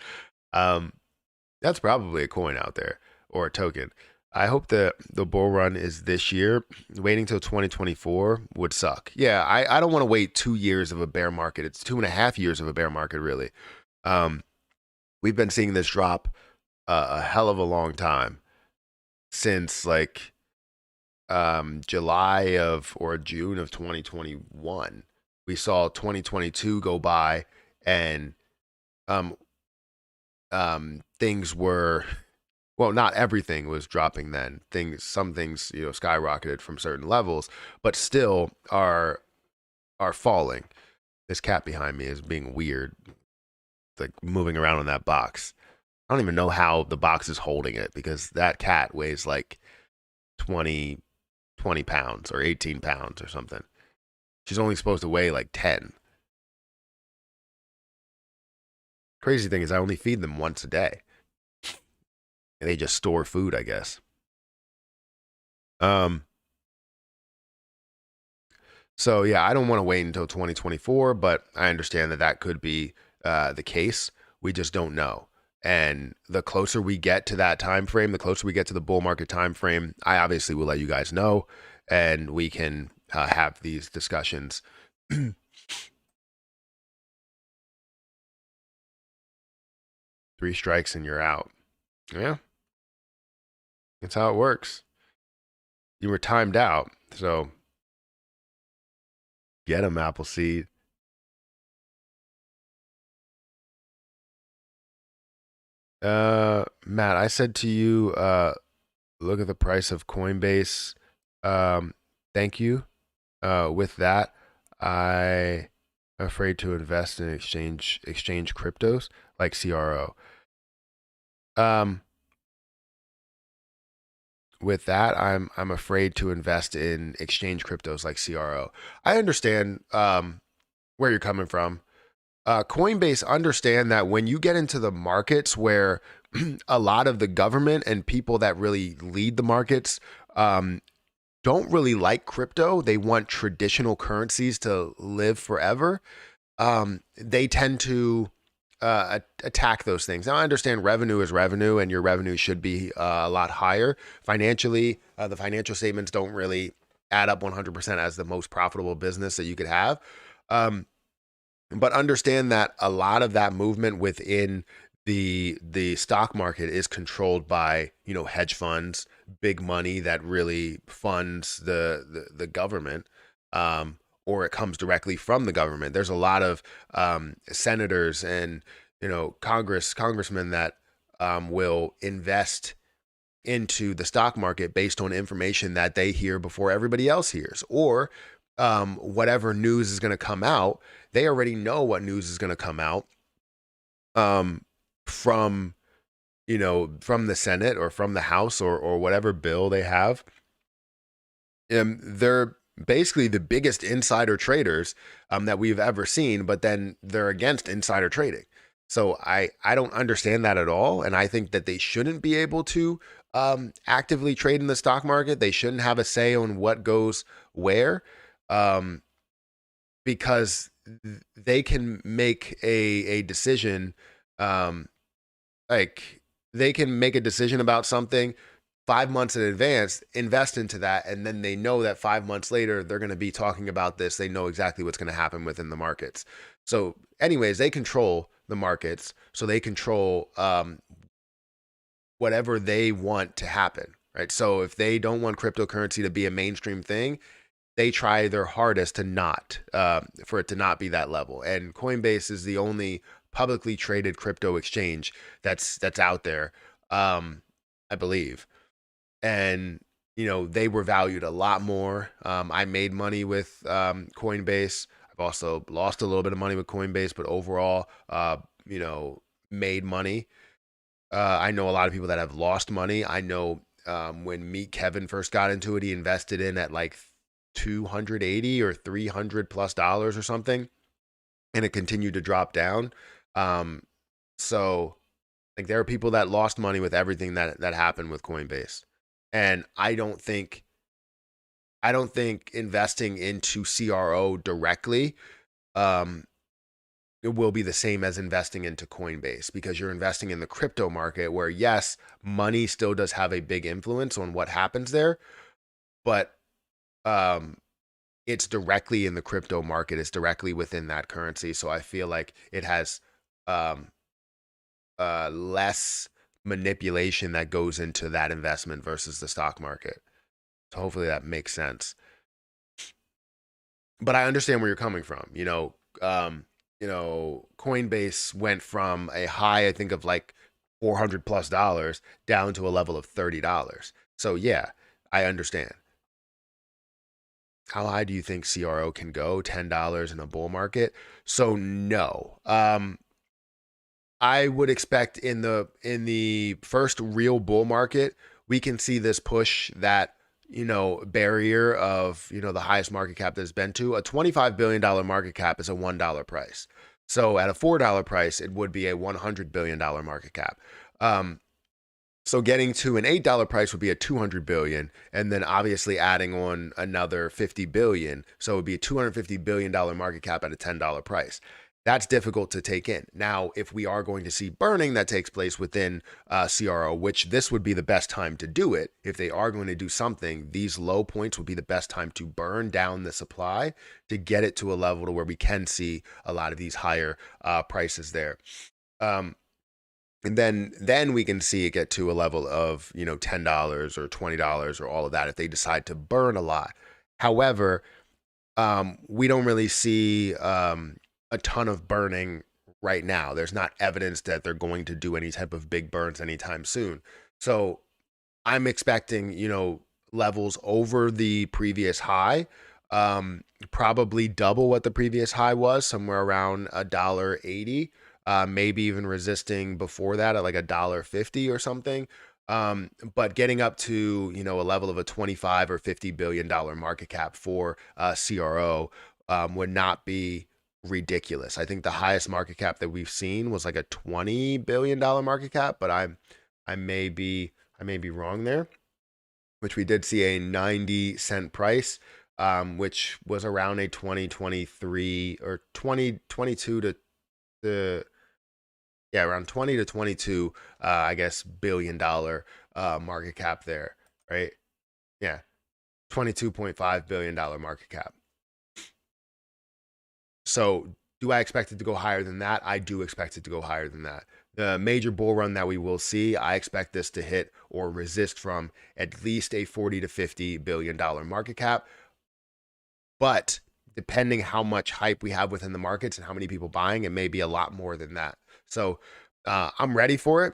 That's probably a coin out there or a token. I hope the bull run is this year. Waiting till 2024 would suck. Yeah, I don't want to wait 2 years of a bear market. It's 2.5 years of a bear market, really. We've been seeing this drop a hell of a long time, since like July or June of 2021. We saw 2022 go by, and things were, well, not everything was dropping then. Some things skyrocketed from certain levels, but still are falling. This cat behind me is being weird, like moving around in that box. I don't even know how the box is holding it, because that cat weighs like 20 pounds or 18 pounds or something. She's only supposed to weigh like 10. Crazy thing is, I only feed them once a day. And they just store food, I guess. So yeah, I don't want to wait until 2024, but I understand that could be the case. We just don't know. And the closer we get to that time frame, the closer we get to the bull market time frame, I obviously will let you guys know, and we can have these discussions. 3 strikes and you're out. Yeah, that's how it works. You were timed out, so get him, Appleseed. Matt, I said to you, look at the price of Coinbase. Thank you. With that, I'm afraid to invest in exchange cryptos like CRO. With that, I'm afraid to invest in exchange cryptos like CRO. I understand where you're coming from. Coinbase, understand that when you get into the markets where a lot of the government and people that really lead the markets don't really like crypto, they want traditional currencies to live forever, they tend to attack those things. Now, I understand revenue is revenue, and your revenue should be a lot higher. Financially, the financial statements don't really add up 100% as the most profitable business that you could have. But understand that a lot of that movement within the stock market is controlled by, hedge funds, big money that really funds the government, or it comes directly from the government. There's a lot of senators and congressmen that will invest into the stock market based on information that they hear before everybody else hears, or whatever news is going to come out. They already know what news is going to come out from the Senate or from the House or whatever bill they have. They're basically the biggest insider traders that we've ever seen, but then they're against insider trading. So I don't understand that at all. And I think that they shouldn't be able to actively trade in the stock market. They shouldn't have a say on what goes where, because they can make a decision, like they can make a decision about something 5 months in advance, invest into that, and then they know that 5 months later they're going to be talking about this. They know exactly what's going to happen within the markets. So anyways, they control the markets, so they control whatever they want to happen, right? So if they don't want cryptocurrency to be a mainstream thing, they try their hardest to not, for it to not be that level. And Coinbase is the only publicly traded crypto exchange that's out there, I believe. And they were valued a lot more. I made money with Coinbase. I've also lost a little bit of money with Coinbase, but overall, made money. I know a lot of people that have lost money. I know when Meet Kevin first got into it, he invested in at like $280 or $300+ or something, and it continued to drop down. So like there are people that lost money with everything that happened with Coinbase. And I don't think investing into CRO directly it will be the same as investing into Coinbase, because you're investing in the crypto market where, yes, money still does have a big influence on what happens there, but it's directly in the crypto market. It's directly within that currency. So I feel like it has less manipulation that goes into that investment versus the stock market. So hopefully that makes sense. But I understand where you're coming from. Coinbase went from a high, I think, of like $400+ down to a level of $30. So yeah, I understand. How high do you think CRO can go? $10 in a bull market? So no. I would expect in the first real bull market, we can see this push that barrier of the highest market cap that it's been to. A $25 billion market cap is a $1 price. So at a $4 price, it would be a $100 billion market cap. So getting to an $8 price would be a $200 billion, and then obviously adding on another $50 billion. So it would be a $250 billion market cap at a $10 price. That's difficult to take in. Now, if we are going to see burning that takes place within CRO, which this would be the best time to do it, if they are going to do something, these low points would be the best time to burn down the supply to get it to a level to where we can see a lot of these higher prices there. And then we can see it get to a level of, $10 or $20 or all of that if they decide to burn a lot. However, we don't really see a ton of burning right now. There's not evidence that they're going to do any type of big burns anytime soon. So I'm expecting, levels over the previous high, probably double what the previous high was, somewhere around $1.80. Maybe even resisting before that at like $1.50 or something. But getting up to, a level of a $25 or $50 billion market cap for CRO would not be ridiculous. I think the highest market cap that we've seen was like a $20 billion market cap, but I may be wrong there, which we did see a 90-cent price, which was around a 2023 or 2022 around 20 to 22, I guess, $billion market cap there, right? Yeah, $22.5 billion market cap. So do I expect it to go higher than that? I do expect it to go higher than that. The major bull run that we will see, I expect this to hit or resist from at least a $40 to $50 billion market cap. But depending how much hype we have within the markets and how many people buying, it may be a lot more than that. So I'm ready for it.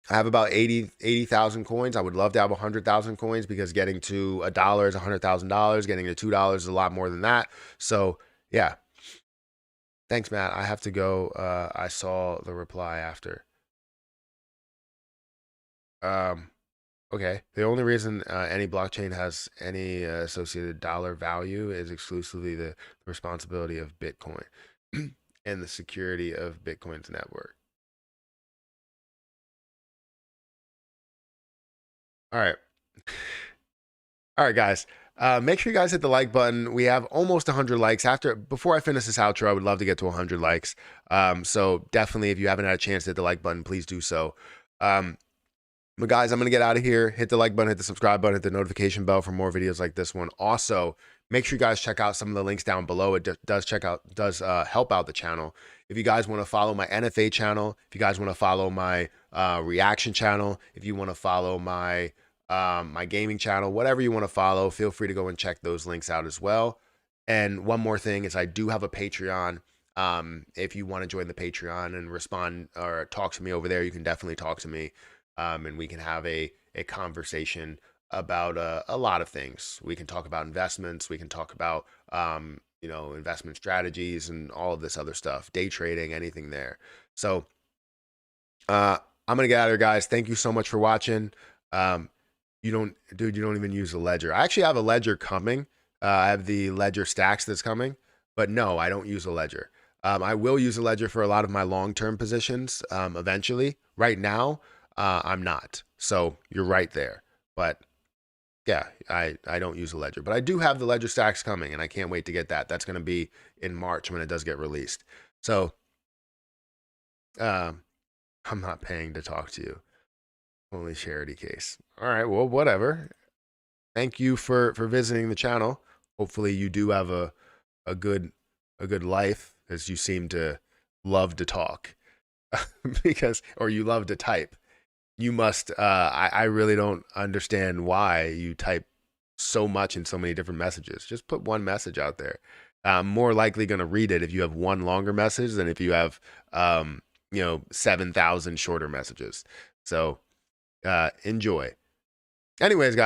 I have about 80,000 coins. I would love to have 100,000 coins because getting to $1 is $100,000. Getting to $2 is a lot more than that. So yeah. Thanks, Matt. I have to go. I saw the reply after. Okay. The only reason any blockchain has any associated dollar value is exclusively the responsibility of Bitcoin and the security of Bitcoin's network. All right. All right, guys. Make sure you guys hit the like button. We have almost 100 likes. Before I finish this outro, I would love to get to 100 likes. So definitely, if you haven't had a chance to hit the like button, please do so. But guys, I'm going to get out of here. Hit the like button, hit the subscribe button, hit the notification bell for more videos like this one. Also, make sure you guys check out some of the links down below. It does help out the channel. If you guys want to follow my NFA channel, if you guys want to follow my reaction channel, if you want to follow my my gaming channel, whatever you want to follow, feel free to go and check those links out as well. And one more thing is I do have a Patreon. If you want to join the Patreon and respond or talk to me over there, you can definitely talk to me, and we can have a conversation about a lot of things. We can talk about investments. We can talk about you know, investment strategies and all of this other stuff, day trading, anything there. So I'm gonna get out of here, guys. Thank you so much for watching. You don't even use a ledger. I actually have a ledger coming. I have the ledger stacks that's coming, but no, I don't use a ledger. I will use a ledger for a lot of my long-term positions eventually. Right now, I'm not. So you're right there. But yeah, I don't use a ledger. But I do have the ledger stacks coming, and I can't wait to get that. That's going to be in March when it does get released. So I'm not paying to talk to you. Only charity case. All right, well, whatever. Thank you for visiting the channel. Hopefully you do have a good life, as you seem to love to talk or you love to type. You must I really don't understand why you type so much in so many different messages. Just put one message out there. I'm more likely going to read it if you have one longer message than if you have 7,000 shorter messages. So enjoy. Anyways, guys.